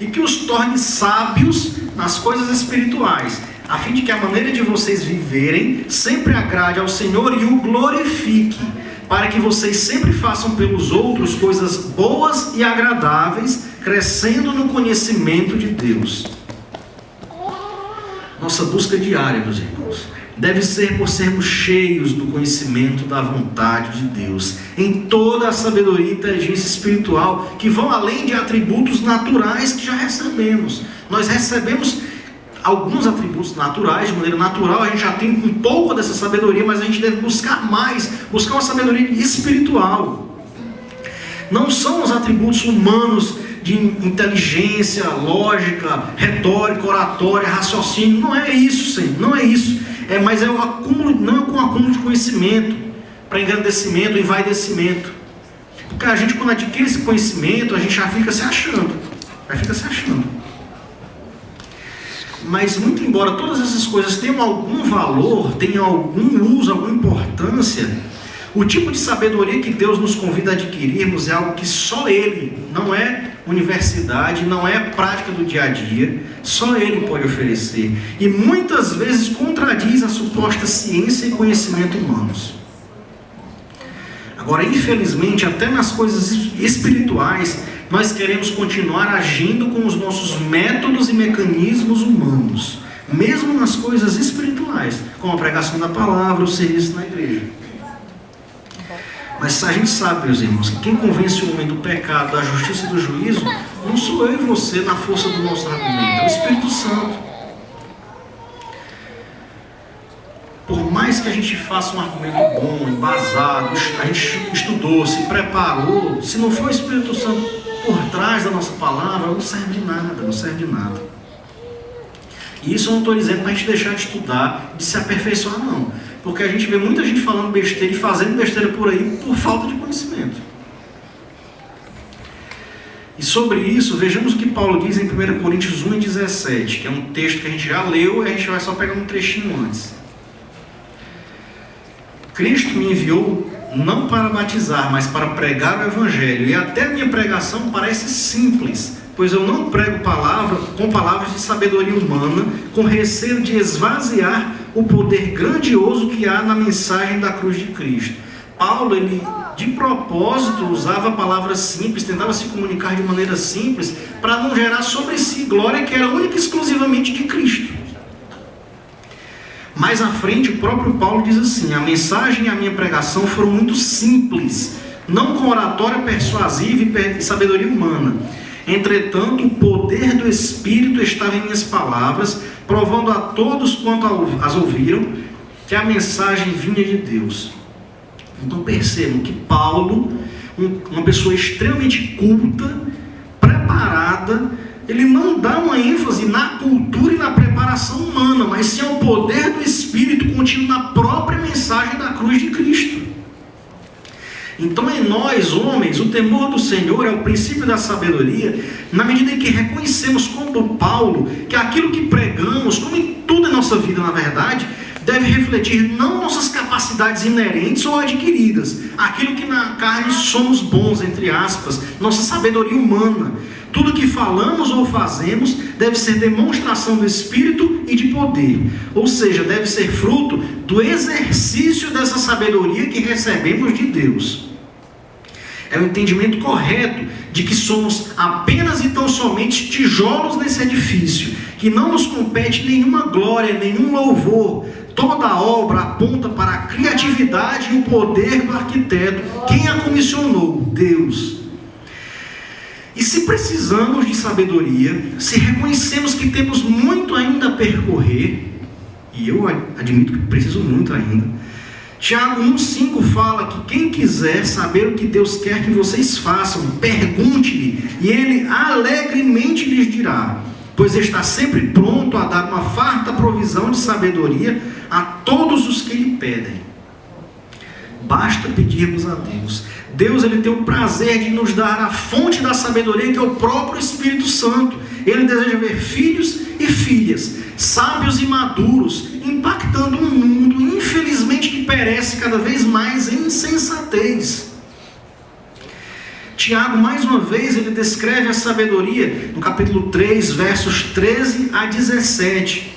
e que os torne sábios nas coisas espirituais, a fim de que a maneira de vocês viverem sempre agrade ao Senhor e o glorifique, para que vocês sempre façam pelos outros coisas boas e agradáveis, crescendo no conhecimento de Deus. Nossa busca diária, meus irmãos, deve ser por sermos cheios do conhecimento da vontade de Deus, em toda a sabedoria e inteligência espiritual, que vão além de atributos naturais que já recebemos. Nós recebemos alguns atributos naturais, de maneira natural, a gente já tem um pouco dessa sabedoria, mas a gente deve buscar mais, buscar uma sabedoria espiritual. Não são os atributos humanos de inteligência, lógica, retórica, oratória, raciocínio. Não é isso, Senhor, não é isso. Mas é o acúmulo, não é com acúmulo de conhecimento, para engrandecimento, envaidecimento. Porque a gente, quando adquire esse conhecimento, a gente já fica se achando. Mas, muito embora todas essas coisas tenham algum valor, tenham algum uso, alguma importância, o tipo de sabedoria que Deus nos convida a adquirirmos é algo que só Ele, não é universidade, não é prática do dia a dia, só Ele pode oferecer. E muitas vezes contradiz a suposta ciência e conhecimento humanos. Agora, infelizmente, até nas coisas espirituais, nós queremos continuar agindo com os nossos métodos e mecanismos humanos, mesmo nas coisas espirituais, como a pregação da palavra, o serviço na igreja. Mas a gente sabe, meus irmãos, que quem convence o homem do pecado, da justiça e do juízo, não sou eu e você na força do nosso argumento, é o Espírito Santo. Por por mais que a gente faça um argumento bom, embasado, a gente estudou, se preparou, se não for o Espírito Santo por trás da nossa palavra, não serve de nada, não serve de nada. E isso eu não estou dizendo para a gente deixar de estudar, de se aperfeiçoar, não. Porque a gente vê muita gente falando besteira e fazendo besteira por aí por falta de conhecimento. E sobre isso, vejamos o que Paulo diz em 1 Coríntios 1:17, que é um texto que a gente já leu e a gente vai só pegar um trechinho antes. Cristo me enviou não para batizar, mas para pregar o Evangelho. E até a minha pregação parece simples, pois eu não prego com palavras de sabedoria humana, com receio de esvaziar o poder grandioso que há na mensagem da cruz de Cristo. Paulo, ele de propósito usava palavras simples, tentava se comunicar de maneira simples, para não gerar sobre si glória que era única e exclusivamente de Cristo. Mais à frente, o próprio Paulo diz assim: a mensagem e a minha pregação foram muito simples, não com oratória persuasiva e sabedoria humana. Entretanto, o poder do Espírito estava em minhas palavras, provando a todos quanto as ouviram, que a mensagem vinha de Deus. Então percebam que Paulo, uma pessoa extremamente culta, preparada, ele não dá uma ênfase na cultura e na preparação humana, mas sim ao poder do Espírito contido na própria mensagem da cruz de Cristo. Então em nós, homens, o temor do Senhor é o princípio da sabedoria, na medida em que reconhecemos, como Paulo, que aquilo que pregamos, como em tudo em nossa vida, na verdade, deve refletir não nossas capacidades inerentes ou adquiridas, aquilo que na carne somos bons, entre aspas, nossa sabedoria humana. Tudo que falamos ou fazemos deve ser demonstração do Espírito e de poder, ou seja, deve ser fruto do exercício dessa sabedoria que recebemos de Deus. É o entendimento correto de que somos apenas e tão somente tijolos nesse edifício, que não nos compete nenhuma glória, nenhum louvor. Toda a obra aponta para a criatividade e o poder do arquiteto. Quem a comissionou? Deus. E se precisamos de sabedoria, se reconhecemos que temos muito ainda a percorrer, e eu admito que preciso muito ainda, Tiago 1,5 fala que quem quiser saber o que Deus quer que vocês façam, pergunte-lhe, e ele alegremente lhes dirá, pois está sempre pronto a dar uma farta provisão de sabedoria a todos os que lhe pedem. Basta pedirmos a Deus. Deus, ele tem o prazer de nos dar a fonte da sabedoria, que é o próprio Espírito Santo. Ele deseja ver filhos e filhas, sábios e maduros, impactando um mundo, infelizmente, que perece cada vez mais em insensatez. Tiago, mais uma vez, ele descreve a sabedoria no capítulo 3, versos 13 a 17.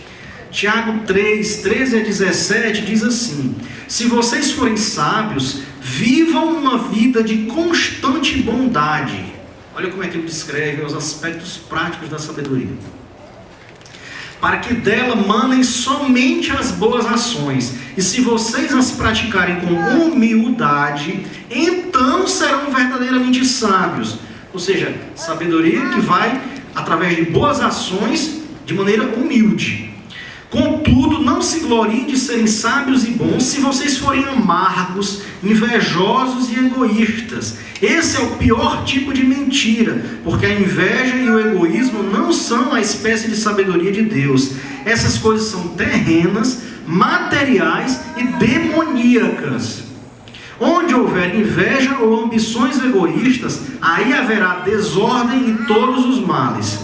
Tiago 3, 13 a 17 diz assim: se vocês forem sábios, vivam uma vida de constante bondade. Olha como é que ele descreve os aspectos práticos da sabedoria. Para que dela manem somente as boas ações. E se vocês as praticarem com humildade, então serão verdadeiramente sábios. Ou seja, sabedoria que vai através de boas ações de maneira humilde. Contudo, não se gloriem de serem sábios e bons se vocês forem amargos, invejosos e egoístas. Esse é o pior tipo de mentira, porque a inveja e o egoísmo não são a espécie de sabedoria de Deus. Essas coisas são terrenas, materiais e demoníacas. Onde houver inveja ou ambições egoístas, aí haverá desordem e todos os males.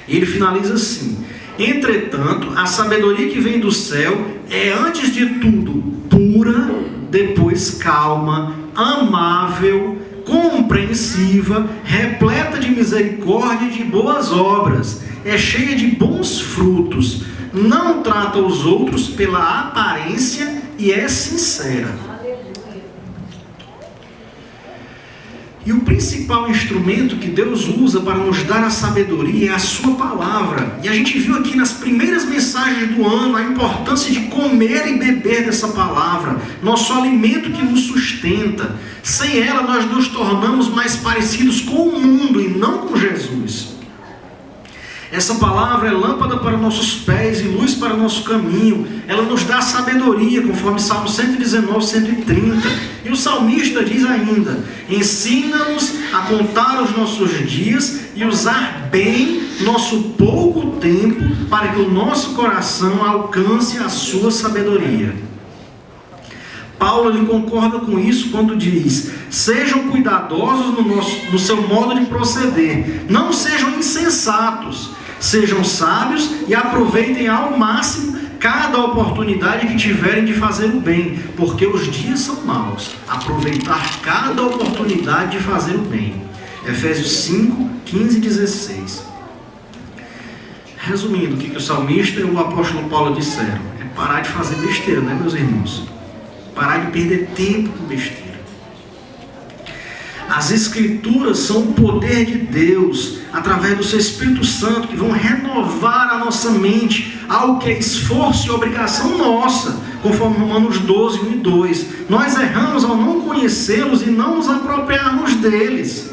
E ele finaliza assim: entretanto, a sabedoria que vem do céu é antes de tudo pura, depois calma, amável, compreensiva, repleta de misericórdia e de boas obras, é cheia de bons frutos, não trata os outros pela aparência e é sincera. E o principal instrumento que Deus usa para nos dar a sabedoria é a sua palavra. E a gente viu aqui nas primeiras mensagens do ano a importância de comer e beber dessa palavra, nosso alimento que nos sustenta. Sem ela nós nos tornamos mais parecidos com o mundo e não com Jesus. Essa palavra é lâmpada para nossos pés e luz para o nosso caminho. Ela nos dá sabedoria, conforme Salmo 119, 130. E o salmista diz ainda: ensina-nos a contar os nossos dias e usar bem nosso pouco tempo, para que o nosso coração alcance a sua sabedoria. Paulo ele concorda com isso quando diz: sejam cuidadosos no seu modo de proceder, não sejam insensatos, sejam sábios e aproveitem ao máximo cada oportunidade que tiverem de fazer o bem, porque os dias são maus. Aproveitar cada oportunidade de fazer o bem. Efésios 5, 15 e 16. Resumindo, o que o salmista e o apóstolo Paulo disseram? É parar de fazer besteira, né, meus irmãos? Parar de perder tempo com besteira. As Escrituras são o poder de Deus, através do seu Espírito Santo, que vão renovar a nossa mente, algo que é esforço e obrigação nossa, conforme Romanos 12, 1 e 2. Nós erramos ao não conhecê-los e não nos apropriarmos deles.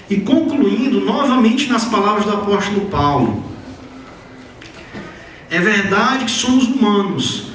E concluindo, novamente nas palavras do apóstolo Paulo: é verdade que somos humanos,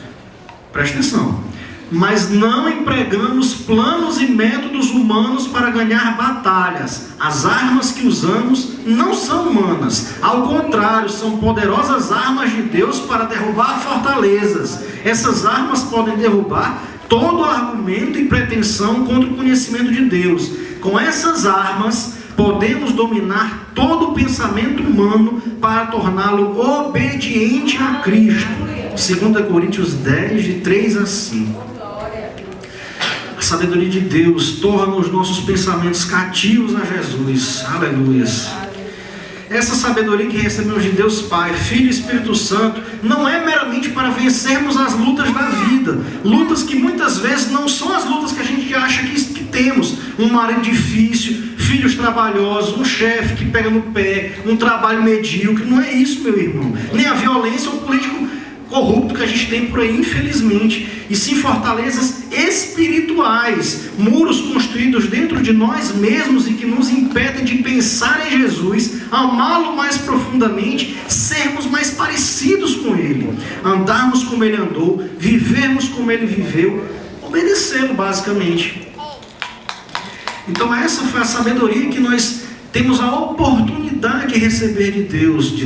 presta atenção, mas não empregamos planos e métodos humanos para ganhar batalhas. As armas que usamos não são humanas, ao contrário, são poderosas armas de Deus para derrubar fortalezas. Essas armas podem derrubar todo argumento e pretensão contra o conhecimento de Deus. Com essas armas, podemos dominar todo o pensamento humano para torná-lo obediente a Cristo. 2 Coríntios 10, de 3 a 5. A sabedoria de Deus torna os nossos pensamentos cativos a Jesus. Aleluias. Essa sabedoria que recebemos de Deus Pai, Filho e Espírito Santo não é meramente para vencermos as lutas da vida. Lutas que muitas vezes não são as lutas que a gente acha que temos. Um marido difícil, filhos trabalhosos, um chefe que pega no pé, um trabalho medíocre. Não é isso, meu irmão. Nem a violência ou o político corrupto que a gente tem por aí, infelizmente. E sim fortalezas espirituais, muros construídos dentro de nós mesmos e que nos impedem de pensar em Jesus, amá-lo mais profundamente, sermos mais parecidos com Ele, andarmos como Ele andou, vivermos como Ele viveu, obedecê-lo basicamente. Então essa foi a sabedoria que nós temos a oportunidade de receber de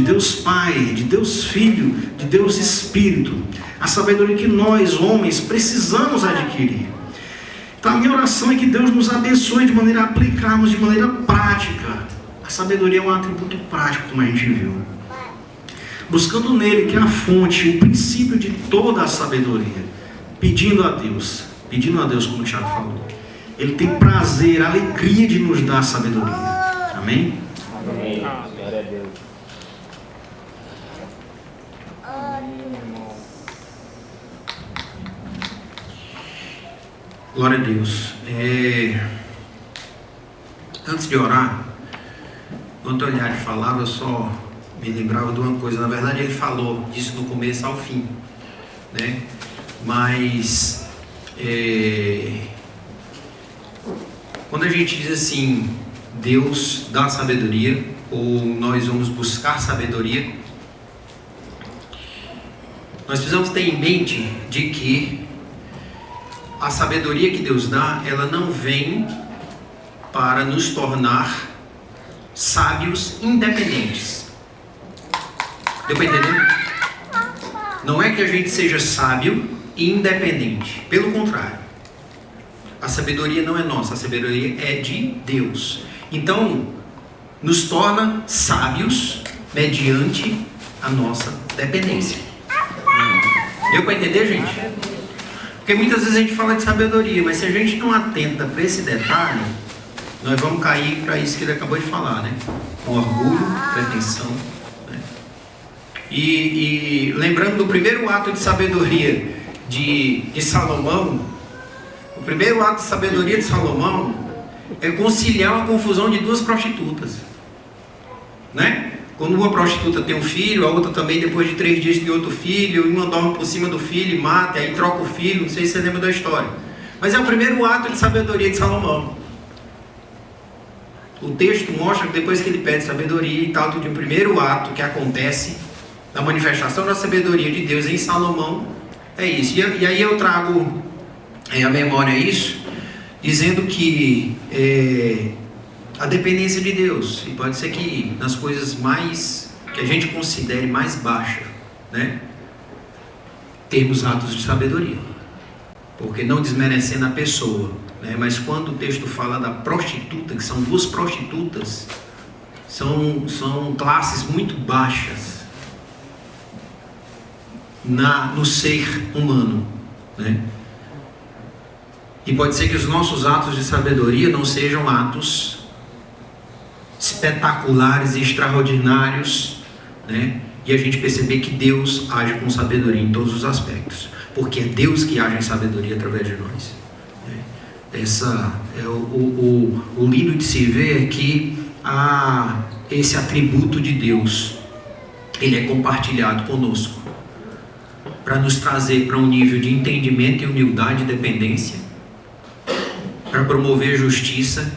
Deus Pai, de Deus Filho, de Deus Espírito. A sabedoria que nós, homens, precisamos adquirir. Então a minha oração é que Deus nos abençoe de maneira a aplicarmos de maneira prática. A sabedoria é um atributo prático, como a gente viu. Buscando nele, que é a fonte, o princípio de toda a sabedoria. Pedindo a Deus, como o Tiago falou. Ele tem prazer, alegria de nos dar sabedoria. Amém? Amém. Glória a Deus. Glória a Deus. Antes de orar, quando Eliade falava, eu só me lembrava de uma coisa. Na verdade, ele falou disso do começo ao fim, né? Mas quando a gente diz assim, Deus dá sabedoria, ou nós vamos buscar sabedoria, nós precisamos ter em mente de que a sabedoria que Deus dá, ela não vem para nos tornar sábios independentes. Deu para entender? Não é que a gente seja sábio e independente. Pelo contrário. A sabedoria não é nossa, a sabedoria é de Deus. Então, nos torna sábios mediante a nossa dependência. Deu para entender, gente? Porque muitas vezes a gente fala de sabedoria, mas se a gente não atenta para esse detalhe, nós vamos cair para isso que ele acabou de falar, né? Orgulho, pretensão. Né? E lembrando do primeiro ato de sabedoria de Salomão, o primeiro ato de sabedoria de Salomão é conciliar uma confusão de duas prostitutas, né? Quando uma prostituta tem um filho, a outra também depois de 3 dias tem outro filho, e uma dorme por cima do filho e mata, aí troca o filho, não sei se você lembra da história. Mas é o primeiro ato de sabedoria de Salomão. O texto mostra que depois que ele pede sabedoria e tal, o primeiro ato que acontece da manifestação da sabedoria de Deus em Salomão é isso. E aí eu trago à memória isso, dizendo que a dependência de Deus, e pode ser que nas coisas mais que a gente considere mais baixa, né, temos atos de sabedoria, porque não desmerecendo a pessoa, né, mas quando o texto fala da prostituta, que são duas prostitutas, são classes muito baixas no ser humano, né? E pode ser que os nossos atos de sabedoria não sejam atos espetaculares e extraordinários, né? E a gente perceber que Deus age com sabedoria em todos os aspectos, porque é Deus que age em sabedoria através de nós, né? O lindo de se ver é que esse atributo de Deus, ele é compartilhado conosco, para nos trazer para um nível de entendimento e humildade e dependência, para promover justiça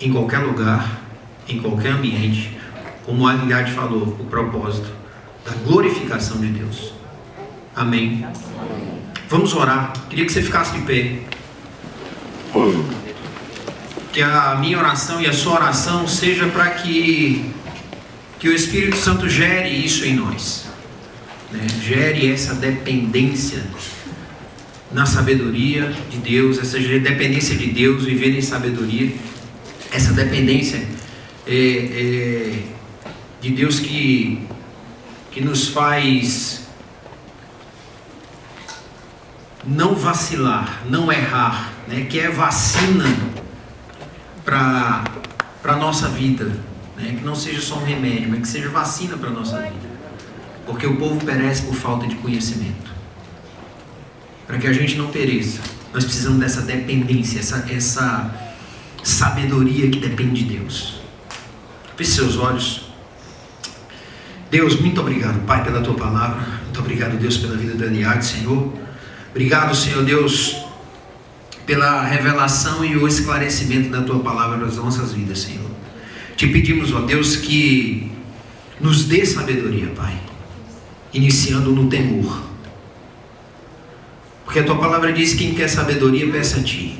em qualquer lugar, em qualquer ambiente, como a Aliade falou, o propósito da glorificação de Deus. Amém. Vamos orar. Queria que você ficasse de pé. Que a minha oração e a sua oração seja para que o Espírito Santo gere isso em nós, né? Gere essa dependência na sabedoria de Deus, essa dependência de Deus, viver em sabedoria, essa dependência de Deus que nos faz não vacilar, não errar, né? Que é vacina para a nossa vida, né? Que não seja só um remédio, mas que seja vacina para a nossa vida, porque o povo perece por falta de conhecimento. Para que a gente não pereça, nós precisamos dessa dependência, essa sabedoria que depende de Deus. Feche seus olhos. Deus, muito obrigado, Pai, pela Tua palavra. Muito obrigado, Deus, pela vida da Aliade, Senhor. Obrigado, Senhor Deus, pela revelação e o esclarecimento da Tua palavra nas nossas vidas, Senhor. Te pedimos, ó Deus, que nos dê sabedoria, Pai, iniciando no temor, porque a Tua palavra diz que quem quer sabedoria, peça a Ti,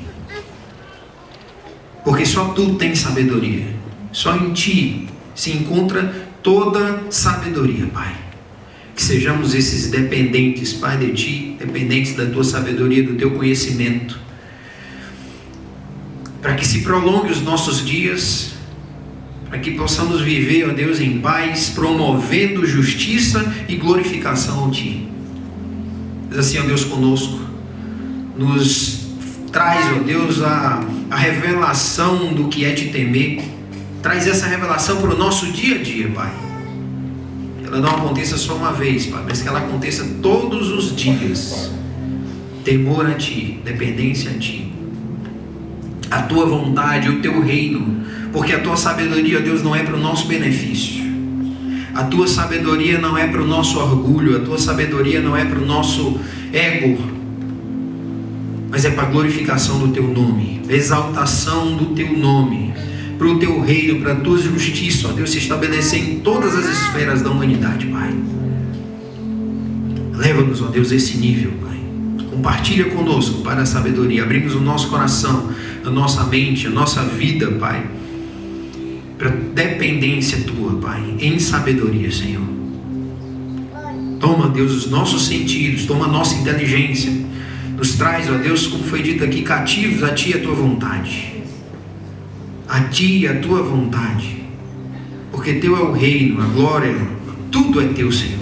porque só Tu tens sabedoria, só em Ti se encontra toda sabedoria, Pai. Que sejamos esses dependentes, Pai, de Ti, dependentes da Tua sabedoria, do Teu conhecimento, para que se prolongue os nossos dias, para que possamos viver, ó Deus, em paz, promovendo justiça e glorificação a Ti. Mas assim, ó Deus, conosco, nos traz, ó Deus, a revelação do que é Te temer, traz essa revelação para o nosso dia a dia, Pai. Ela não aconteça só uma vez, Pai, mas que ela aconteça todos os dias. Temor a Ti, dependência a Ti, a Tua vontade, o Teu reino, porque a Tua sabedoria, Deus, não é para o nosso benefício, a Tua sabedoria não é para o nosso orgulho, a Tua sabedoria não é para o nosso ego, mas é para a glorificação do Teu nome, a exaltação do Teu nome, para o Teu reino, para a Tua justiça, ó Deus, se estabelecer em todas as esferas da humanidade, Pai. Leva-nos, ó Deus, a esse nível, Pai. Compartilha conosco, Pai, a sabedoria. Abrimos o nosso coração, a nossa mente, a nossa vida, Pai, para dependência Tua, Pai, em sabedoria, Senhor. Toma, Deus, os nossos sentidos, toma a nossa inteligência, nos traz, ó Deus, como foi dito aqui, cativos a Ti e a Tua vontade. A Ti e a Tua vontade, porque Teu é o reino, a glória, tudo é Teu, Senhor.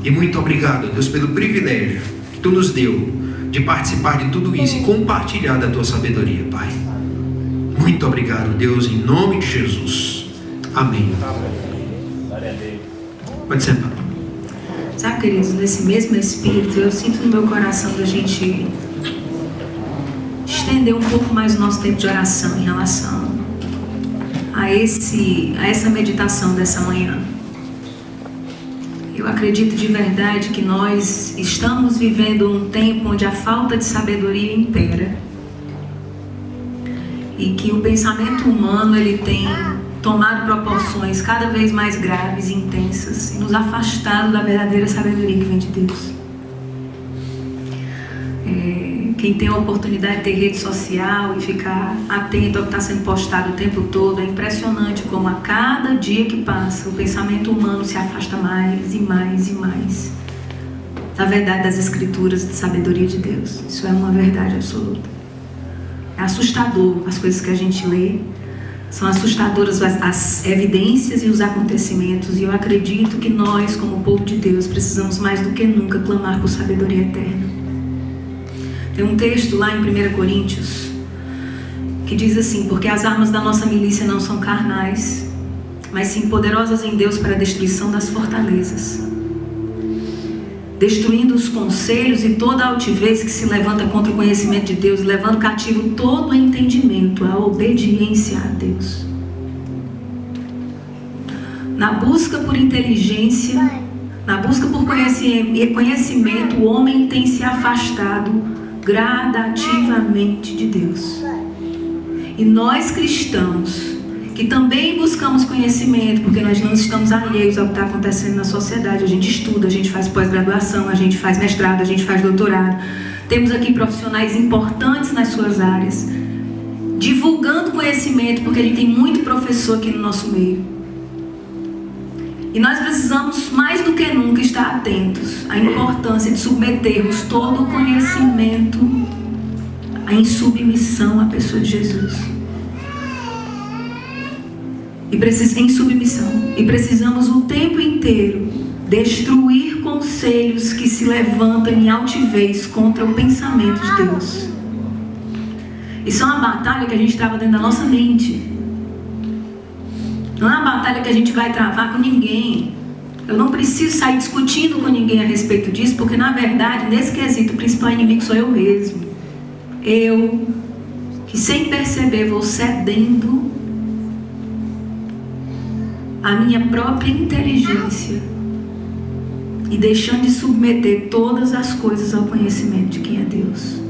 E muito obrigado, Deus, pelo privilégio que Tu nos deu de participar de tudo isso e compartilhar da Tua sabedoria, Pai. Muito obrigado, Deus, em nome de Jesus. Amém. Pode sentar. Sabe, queridos, nesse mesmo espírito, eu sinto no meu coração da gente estender um pouco mais o nosso tempo de oração em relação a essa meditação dessa manhã. Eu acredito de verdade que nós estamos vivendo um tempo onde a falta de sabedoria impera. e que o pensamento humano ele tem tomado proporções cada vez mais graves e intensas e nos afastado da verdadeira sabedoria que vem de Deus. Quem tem a oportunidade de ter rede social e ficar atento ao que está sendo postado o tempo todo, é impressionante como a cada dia que passa o pensamento humano se afasta mais e mais e mais da verdade das Escrituras, da sabedoria de Deus. Isso é uma verdade absoluta. É assustador as coisas que a gente lê, são assustadoras as evidências e os acontecimentos, e eu acredito que nós, como povo de Deus, precisamos mais do que nunca clamar por sabedoria eterna. Tem um texto lá em 1 Coríntios que diz assim: porque as armas da nossa milícia não são carnais, mas sim poderosas em Deus para a destruição das fortalezas, destruindo os conselhos e toda a altivez que se levanta contra o conhecimento de Deus, levando cativo todo o entendimento à obediência a Deus. Na busca por inteligência, na busca por conhecimento, o homem tem se afastado gradativamente de Deus. E nós cristãos, que também buscamos conhecimento, porque nós não estamos alheios ao que está acontecendo na sociedade, a gente estuda, a gente faz pós-graduação, a gente faz mestrado, a gente faz doutorado, temos aqui profissionais importantes nas suas áreas, divulgando conhecimento, porque a gente tem muito professor aqui no nosso meio. E nós precisamos mais do que nunca estar atentos à importância de submetermos todo o conhecimento em submissão à pessoa de Jesus. Em submissão. E precisamos o tempo inteiro destruir conselhos que se levantam em altivez contra o pensamento de Deus. Isso é uma batalha que a gente trava dentro da nossa mente. Não é uma batalha que a gente vai travar com ninguém. Eu não preciso sair discutindo com ninguém a respeito disso, porque na verdade, nesse quesito, o principal inimigo sou eu mesmo. Eu, que sem perceber vou cedendo a minha própria inteligência e deixando de submeter todas as coisas ao conhecimento de quem é Deus.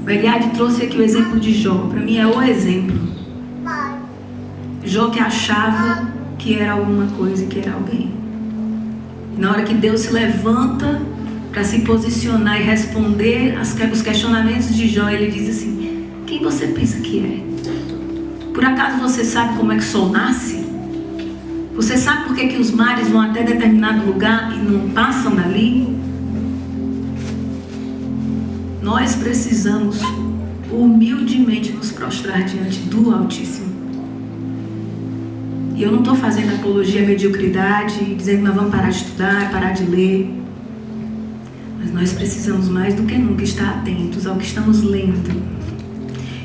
O Eliade trouxe aqui o exemplo de Jó. Para mim é o exemplo. Jó que achava que era alguma coisa e que era alguém. Na hora que Deus se levanta para se posicionar e responder os questionamentos de Jó, ele diz assim: quem você pensa que é? Por acaso você sabe como é que o sol nasce? Você sabe por que os mares vão até determinado lugar e não passam dali? Nós precisamos humildemente nos prostrar diante do Altíssimo. E eu não estou fazendo apologia à mediocridade, dizendo que nós vamos parar de estudar, parar de ler. Mas nós precisamos mais do que nunca estar atentos ao que estamos lendo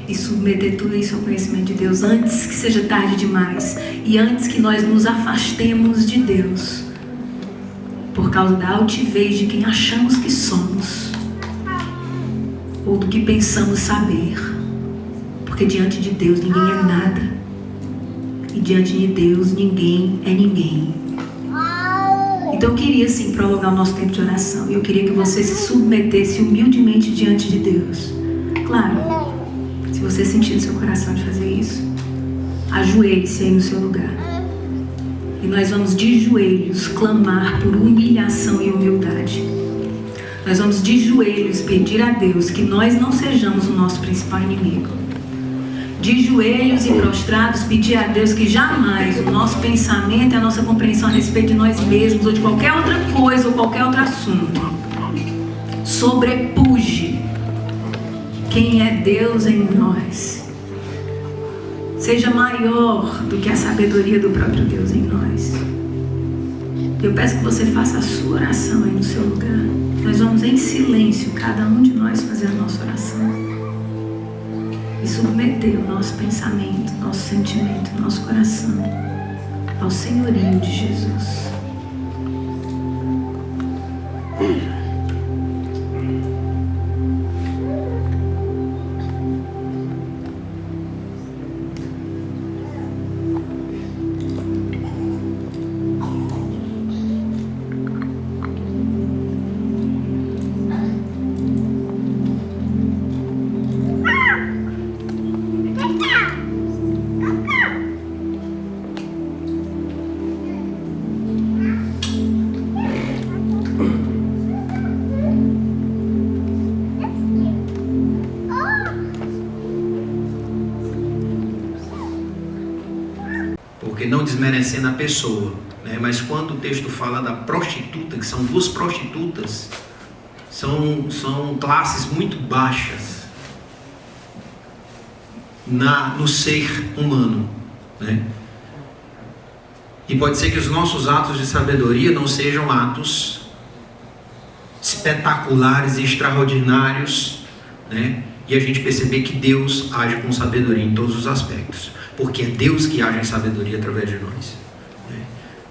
e submeter tudo isso ao conhecimento de Deus antes que seja tarde demais e antes que nós nos afastemos de Deus por causa da altivez de quem achamos que somos ou do que pensamos saber. Porque diante de Deus ninguém é nada. E diante de Deus, ninguém é ninguém. Então eu queria sim prolongar o nosso tempo de oração. E eu queria que você se submetesse humildemente diante de Deus. Claro, se você sentir no seu coração de fazer isso, ajoelhe-se aí no seu lugar. E nós vamos de joelhos clamar por humilhação e humildade. Nós vamos de joelhos pedir a Deus que nós não sejamos o nosso principal inimigo. De joelhos e prostrados, pedir a Deus que jamais o nosso pensamento e a nossa compreensão a respeito de nós mesmos ou de qualquer outra coisa ou qualquer outro assunto sobrepuje quem é Deus em nós. Seja maior do que a sabedoria do próprio Deus em nós. Eu peço que você faça a sua oração aí no seu lugar. Nós vamos em silêncio, cada um de nós, fazer a nossa oração. E submeter o nosso pensamento, nosso sentimento, nosso coração ao senhorio de Jesus. não desmerecendo a pessoa, né? Mas quando o texto fala da prostituta, que são duas prostitutas, são classes muito baixas no ser humano, né? E pode ser que os nossos atos de sabedoria não sejam atos espetaculares e extraordinários, né? E a gente perceber que Deus age com sabedoria em todos os aspectos, porque é Deus que age em sabedoria através de nós, né?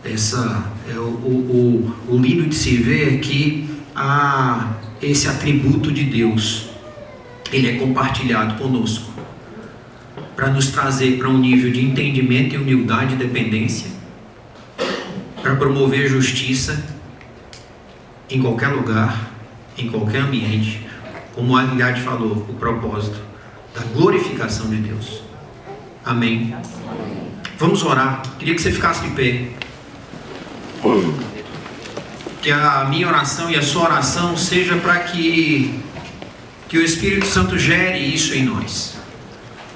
Essa é o lindo de se ver é que esse atributo de Deus, ele é compartilhado conosco para nos trazer para um nível de entendimento e humildade e dependência, para promover justiça em qualquer lugar, em qualquer ambiente, como a Aliade falou, o propósito da glorificação de Deus. Amém. Vamos orar. Queria que você ficasse de pé. Que a minha oração e a sua oração seja para que o Espírito Santo gere isso em nós,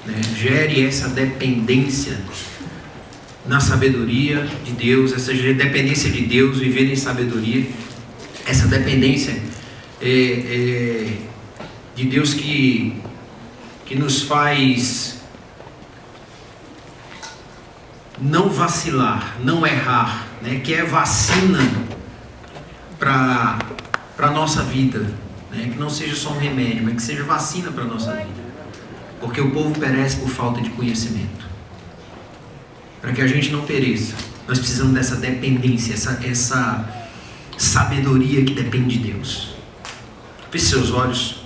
né? Gere essa dependência na sabedoria de Deus, essa dependência de Deus, viver em sabedoria, essa dependência de Deus que nos faz não vacilar, não errar, né? Que é vacina para a nossa vida, né? Que não seja só um remédio, mas que seja vacina para a nossa vida, porque o povo perece por falta de conhecimento. Para que a gente não pereça, nós precisamos dessa dependência, essa sabedoria que depende de Deus. Feche seus olhos.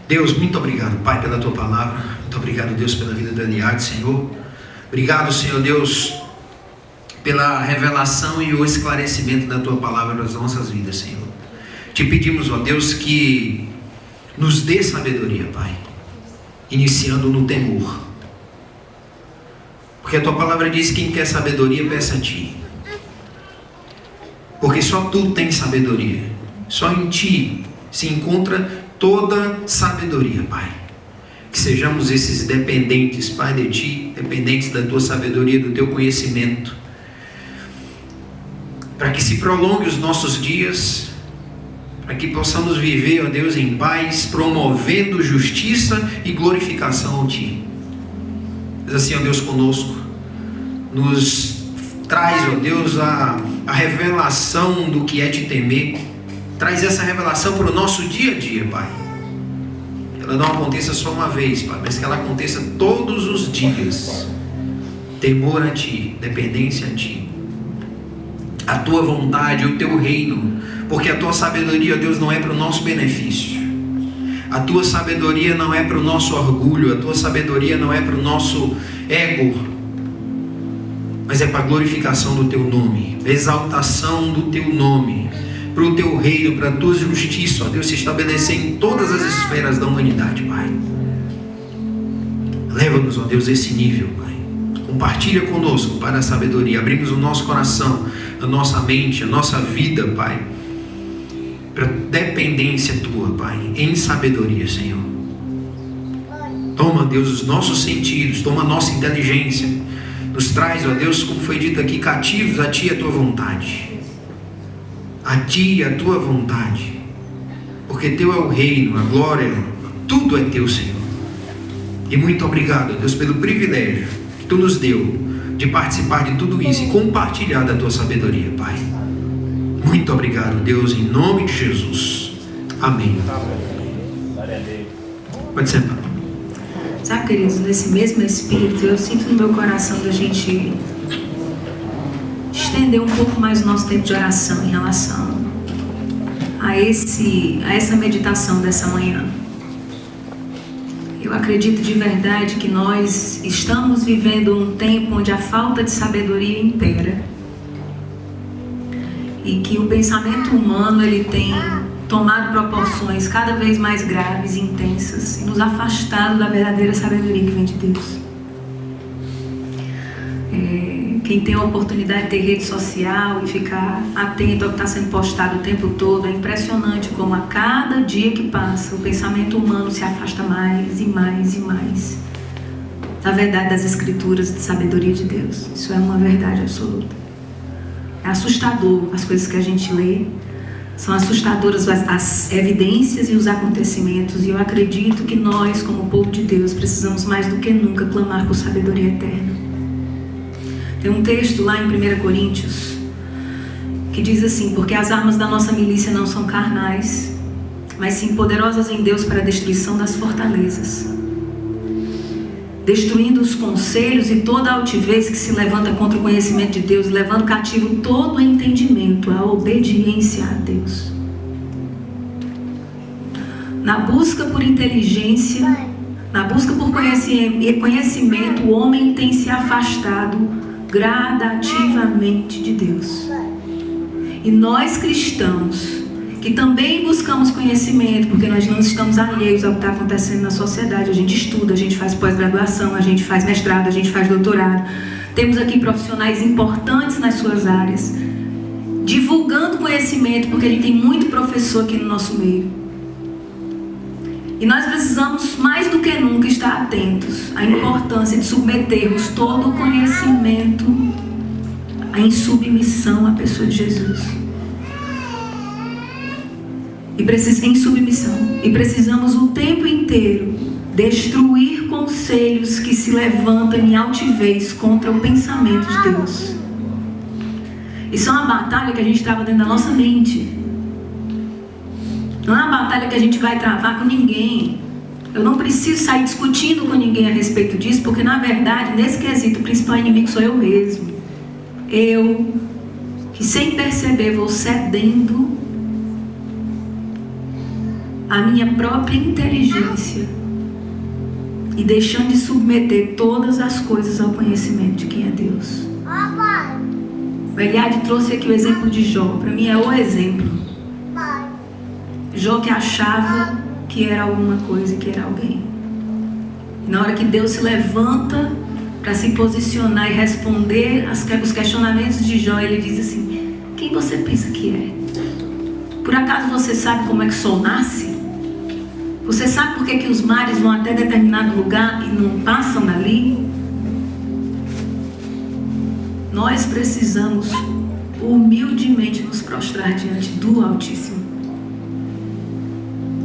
Deus, muito obrigado, Pai, pela Tua palavra. Muito obrigado, Deus, pela vida do Eliade, Senhor. Obrigado, Senhor Deus, pela revelação e o esclarecimento da Tua palavra nas nossas vidas, Senhor. Te pedimos, ó Deus, que nos dê sabedoria, Pai, iniciando no temor. Porque a Tua palavra diz que quem quer sabedoria, peça a Ti. Porque só Tu tens sabedoria. Só em Ti se encontra toda sabedoria, Pai. Que sejamos esses dependentes, Pai, de Ti, dependentes da Tua sabedoria, do Teu conhecimento. Para que se prolongue os nossos dias, para que possamos viver, ó Deus, em paz, promovendo justiça e glorificação a Ti. Mas assim, ó Deus, conosco, nos traz, ó Deus, a revelação do que é Te temer. Traz essa revelação para o nosso dia a dia, Pai. Que ela não aconteça só uma vez, Pai, mas que ela aconteça todos os dias. Temor a Ti, dependência a Ti, a Tua vontade, o Teu reino. Porque a Tua sabedoria, ó Deus, não é para o nosso benefício. A Tua sabedoria não é para o nosso orgulho. A Tua sabedoria não é para o nosso ego. Mas é para a glorificação do Teu nome, a exaltação do Teu nome, para o Teu reino, para a Tua justiça, ó Deus, se estabelecer em todas as esferas da humanidade, Pai. Leva-nos, ó Deus, a esse nível, Pai. Compartilha conosco, Pai, a sabedoria. Abrimos o nosso coração, a nossa mente, a nossa vida, Pai, para dependência Tua, Pai, em sabedoria, Senhor. Toma, Deus, os nossos sentidos, toma a nossa inteligência. Nos traz, ó Deus, como foi dito aqui, cativos a Ti e a Tua vontade. A Ti e a Tua vontade. Porque Teu é o reino, a glória, tudo é Teu, Senhor. E muito obrigado, Deus, pelo privilégio que Tu nos deu de participar de tudo isso e compartilhar da Tua sabedoria, Pai. Muito obrigado, Deus, em nome de Jesus. Amém. Pode sentar. Sabe, queridos, nesse mesmo espírito, eu sinto no meu coração da gente estender um pouco mais o nosso tempo de oração em relação a essa meditação dessa manhã. Eu acredito de verdade que nós estamos vivendo um tempo onde a falta de sabedoria impera e que o pensamento humano ele tem tomado proporções cada vez mais graves e intensas e nos afastado da verdadeira sabedoria que vem de Deus. Quem tem a oportunidade de ter rede social e ficar atento ao que está sendo postado o tempo todo, é impressionante como a cada dia que passa o pensamento humano se afasta mais e mais e mais da verdade das Escrituras e da sabedoria de Deus. Isso é uma verdade absoluta. É assustador as coisas que a gente lê. São assustadoras as evidências e os acontecimentos. E eu acredito que nós, como povo de Deus, precisamos mais do que nunca clamar por sabedoria eterna. Tem um texto lá em 1 Coríntios que diz assim: porque as armas da nossa milícia não são carnais, mas sim poderosas em Deus para a destruição das fortalezas, destruindo os conselhos e toda a altivez que se levanta contra o conhecimento de Deus, levando cativo todo o entendimento à obediência a Deus. Na busca por inteligência, na busca por conhecimento, o homem tem se afastado gradativamente de Deus. E nós cristãos, que também buscamos conhecimento, porque nós não estamos alheios ao que está acontecendo na sociedade. A gente estuda, a gente faz pós-graduação, a gente faz mestrado, a gente faz doutorado. Temos aqui profissionais importantes nas suas áreas, divulgando conhecimento, porque a gente tem muito professor aqui no nosso meio. E nós precisamos, mais do que nunca, estar atentos à importância de submetermos todo o conhecimento em submissão à pessoa de Jesus. Em submissão. E precisamos o tempo inteiro destruir conselhos que se levantam em altivez contra o pensamento de Deus. Isso é uma batalha que a gente trava dentro da nossa mente. Não é uma batalha que a gente vai travar com ninguém. Eu não preciso sair discutindo com ninguém a respeito disso, porque na verdade, nesse quesito, o principal inimigo sou eu mesmo. Eu, que sem perceber vou cedendo a minha própria inteligência e deixando de submeter todas as coisas ao conhecimento de quem é Deus. O Eliade trouxe aqui o exemplo de Jó. Para mim é o exemplo. Jó que achava que era alguma coisa e que era alguém. E na hora que Deus se levanta para se posicionar e responder os questionamentos de Jó, ele diz assim: quem você pensa que é? Por acaso você sabe como é que o sol nasce? Você sabe por que os mares vão até determinado lugar e não passam dali? Nós precisamos humildemente nos prostrar diante do Altíssimo.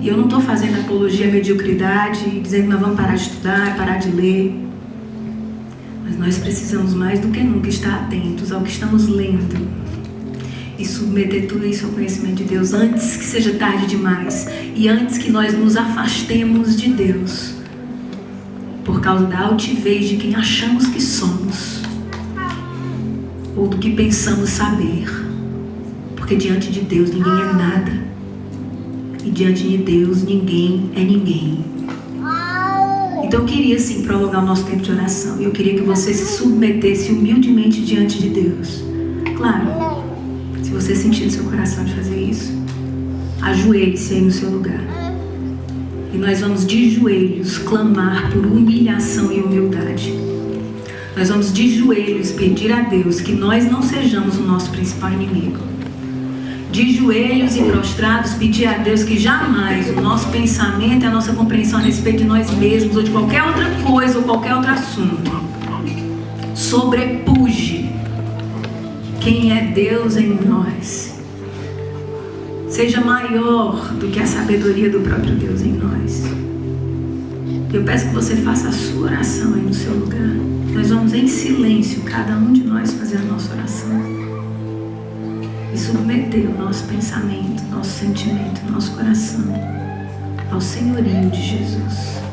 E eu não estou fazendo apologia à mediocridade, dizendo que nós vamos parar de estudar, parar de ler. Mas nós precisamos mais do que nunca estar atentos ao que estamos lendo e submeter tudo isso ao conhecimento de Deus antes que seja tarde demais e antes que nós nos afastemos de Deus por causa da altivez de quem achamos que somos ou do que pensamos saber, porque diante de Deus ninguém é nada e diante de Deus ninguém é ninguém. Então eu queria sim prolongar o nosso tempo de oração. Eu queria que você se submetesse humildemente diante de Deus. Claro, se você sentir no seu coração de fazer isso, ajoelhe-se aí no seu lugar. E nós vamos de joelhos clamar por humilhação e humildade. Nós vamos de joelhos pedir a Deus que nós não sejamos o nosso principal inimigo. De joelhos e prostrados pedir a Deus que jamais o nosso pensamento e a nossa compreensão a respeito de nós mesmos ou de qualquer outra coisa ou qualquer outro assunto sobrepuje quem é Deus em nós, seja maior do que a sabedoria do próprio Deus em nós. Eu peço que você faça a sua oração aí no seu lugar. Nós vamos em silêncio, cada um de nós, fazer a nossa oração e submeter o nosso pensamento, nosso sentimento, nosso coração ao senhorio de Jesus.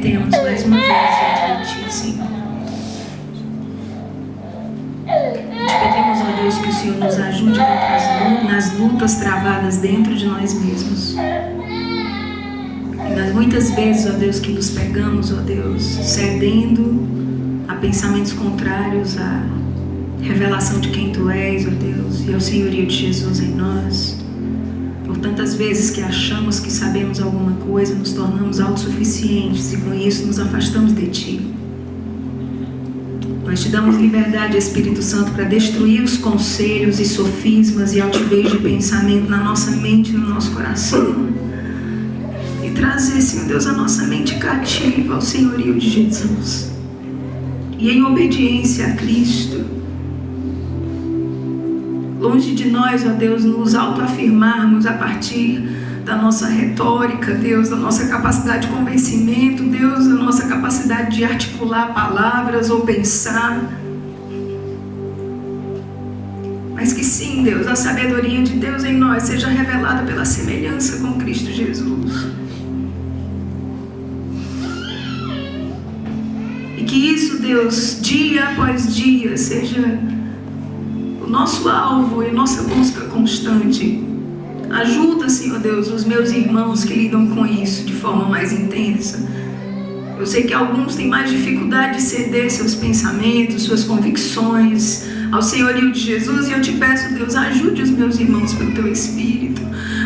submetemos mais uma vez diante de Ti, Senhor. Te pedimos, ó Deus, que o Senhor nos ajude nas lutas travadas dentro de nós mesmos. E nas muitas vezes, ó Deus, que nos pegamos, ó Deus, cedendo a pensamentos contrários à revelação de quem Tu és, ó Deus, e ao senhorio de Jesus em nós. Por tantas vezes que achamos que sabemos alguma coisa, nos tornamos autossuficientes e com isso nos afastamos de Ti. Nós Te damos liberdade, Espírito Santo, para destruir os conselhos e sofismas e altivez de pensamento na nossa mente e no nosso coração. E trazer, Senhor Deus, a nossa mente cativa ao senhorio de Jesus. E em obediência a Cristo, longe de nós, ó Deus, nos autoafirmarmos a partir da nossa retórica, Deus, da nossa capacidade de convencimento, Deus, da nossa capacidade de articular palavras ou pensar. Mas que sim, Deus, a sabedoria de Deus em nós seja revelada pela semelhança com Cristo Jesus. E que isso, Deus, dia após dia, seja o nosso alvo e nossa busca constante. Ajuda, Senhor Deus, os meus irmãos que lidam com isso de forma mais intensa. Eu sei que alguns têm mais dificuldade de ceder seus pensamentos, suas convicções ao senhorio de Jesus, e eu te peço, Deus, ajude os meus irmãos pelo Teu Espírito.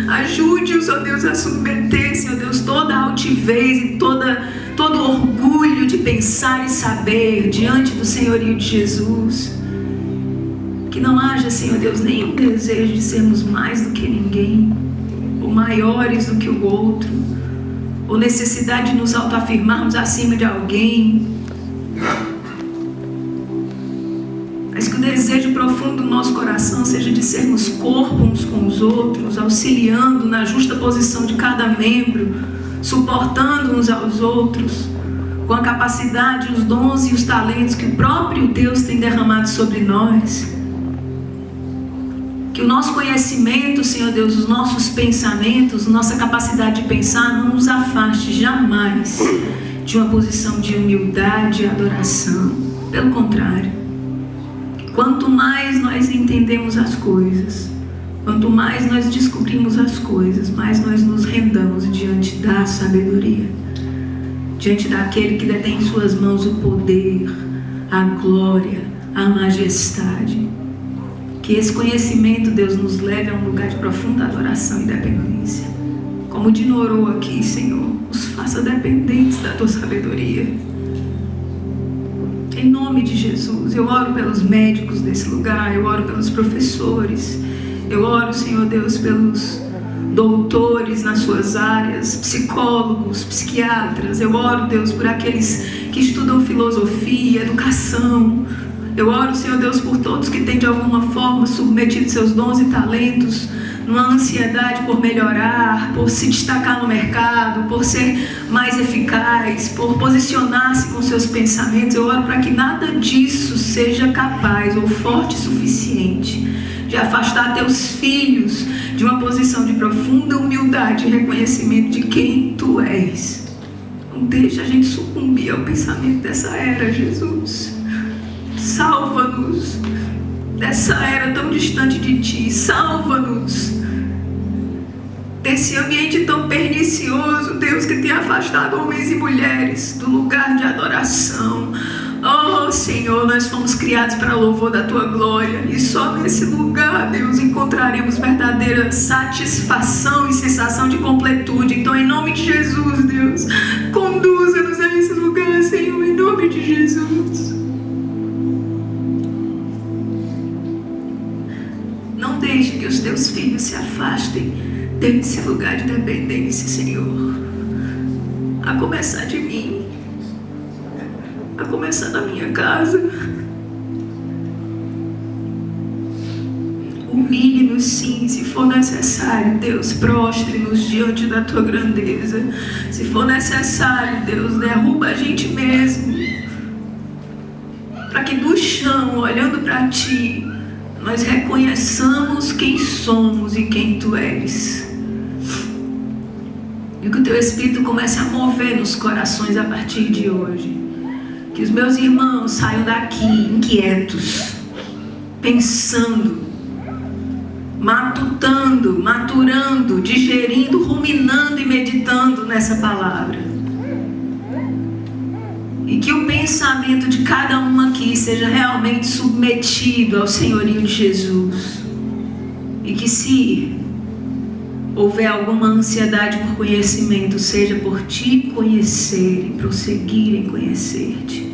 Ajude-os, ó Deus, a submeter, Senhor Deus, toda a altivez e todo o orgulho de pensar e saber diante do senhorio de Jesus. Que não haja, Senhor Deus, nenhum desejo de sermos mais do que ninguém, ou maiores do que o outro, ou necessidade de nos autoafirmarmos acima de alguém. Mas que o desejo profundo do nosso coração seja de sermos corpo uns com os outros, auxiliando na justa posição de cada membro, suportando uns aos outros, com a capacidade, os dons e os talentos que o próprio Deus tem derramado sobre nós. Que o nosso conhecimento, Senhor Deus, os nossos pensamentos, nossa capacidade de pensar não nos afaste jamais de uma posição de humildade e adoração. Pelo contrário, quanto mais nós entendemos as coisas, quanto mais nós descobrimos as coisas, mais nós nos rendamos diante da sabedoria, diante daquele que detém em suas mãos o poder, a glória, a majestade. Que esse conhecimento, Deus, nos leve a um lugar de profunda adoração e dependência. Como o Dino orou aqui, Senhor, nos faça dependentes da Tua sabedoria. Em nome de Jesus, eu oro pelos médicos desse lugar, eu oro pelos professores, eu oro, Senhor Deus, pelos doutores nas suas áreas, psicólogos, psiquiatras. Eu oro, Deus, por aqueles que estudam filosofia, educação. Eu oro, Senhor Deus, por todos que têm de alguma forma submetido seus dons e talentos numa ansiedade por melhorar, por se destacar no mercado, por ser mais eficaz, por posicionar-se com seus pensamentos. Eu oro para que nada disso seja capaz ou forte o suficiente de afastar Teus filhos de uma posição de profunda humildade e reconhecimento de quem Tu és. Não deixa a gente sucumbir ao pensamento dessa era, Jesus. Salva-nos dessa era tão distante de Ti. Salva-nos desse ambiente tão pernicioso, Deus, que tem afastado homens e mulheres do lugar de adoração. Oh, Senhor, nós fomos criados para louvor da Tua glória, e só nesse lugar, Deus, encontraremos verdadeira satisfação e sensação de completude. Então, em nome de Jesus, Deus, conduza-nos a esse lugar, Senhor, em nome de Jesus. Não deixe que os Teus filhos se afastem desse lugar de dependência, Senhor. A começar de mim, a começar da minha casa. Humilhe-nos, sim, se for necessário, Deus, prostre-nos diante da Tua grandeza. Se for necessário, Deus, derruba a gente mesmo, para que do chão, olhando para Ti, nós reconheçamos quem somos e quem Tu és. E que o Teu Espírito comece a mover nos corações a partir de hoje. Que os meus irmãos saiam daqui inquietos, pensando, matutando, maturando, digerindo, ruminando e meditando nessa palavra. E que o pensamento de cada um aqui seja realmente submetido ao senhorio de Jesus. E que se houver alguma ansiedade por conhecimento, seja por Te conhecer e prosseguir em conhecer-Te.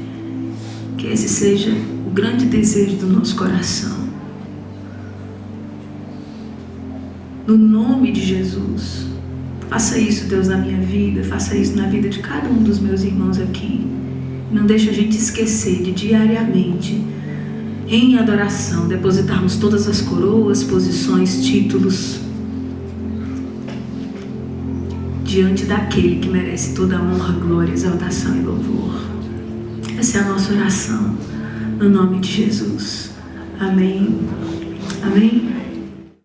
Que esse seja o grande desejo do nosso coração. No nome de Jesus, faça isso, Deus, na minha vida, faça isso na vida de cada um dos meus irmãos aqui. Não deixe a gente esquecer de diariamente, em adoração, depositarmos todas as coroas, posições, títulos diante daquele que merece toda a honra, glória, exaltação e louvor. Essa é a nossa oração, no nome de Jesus. Amém. Amém.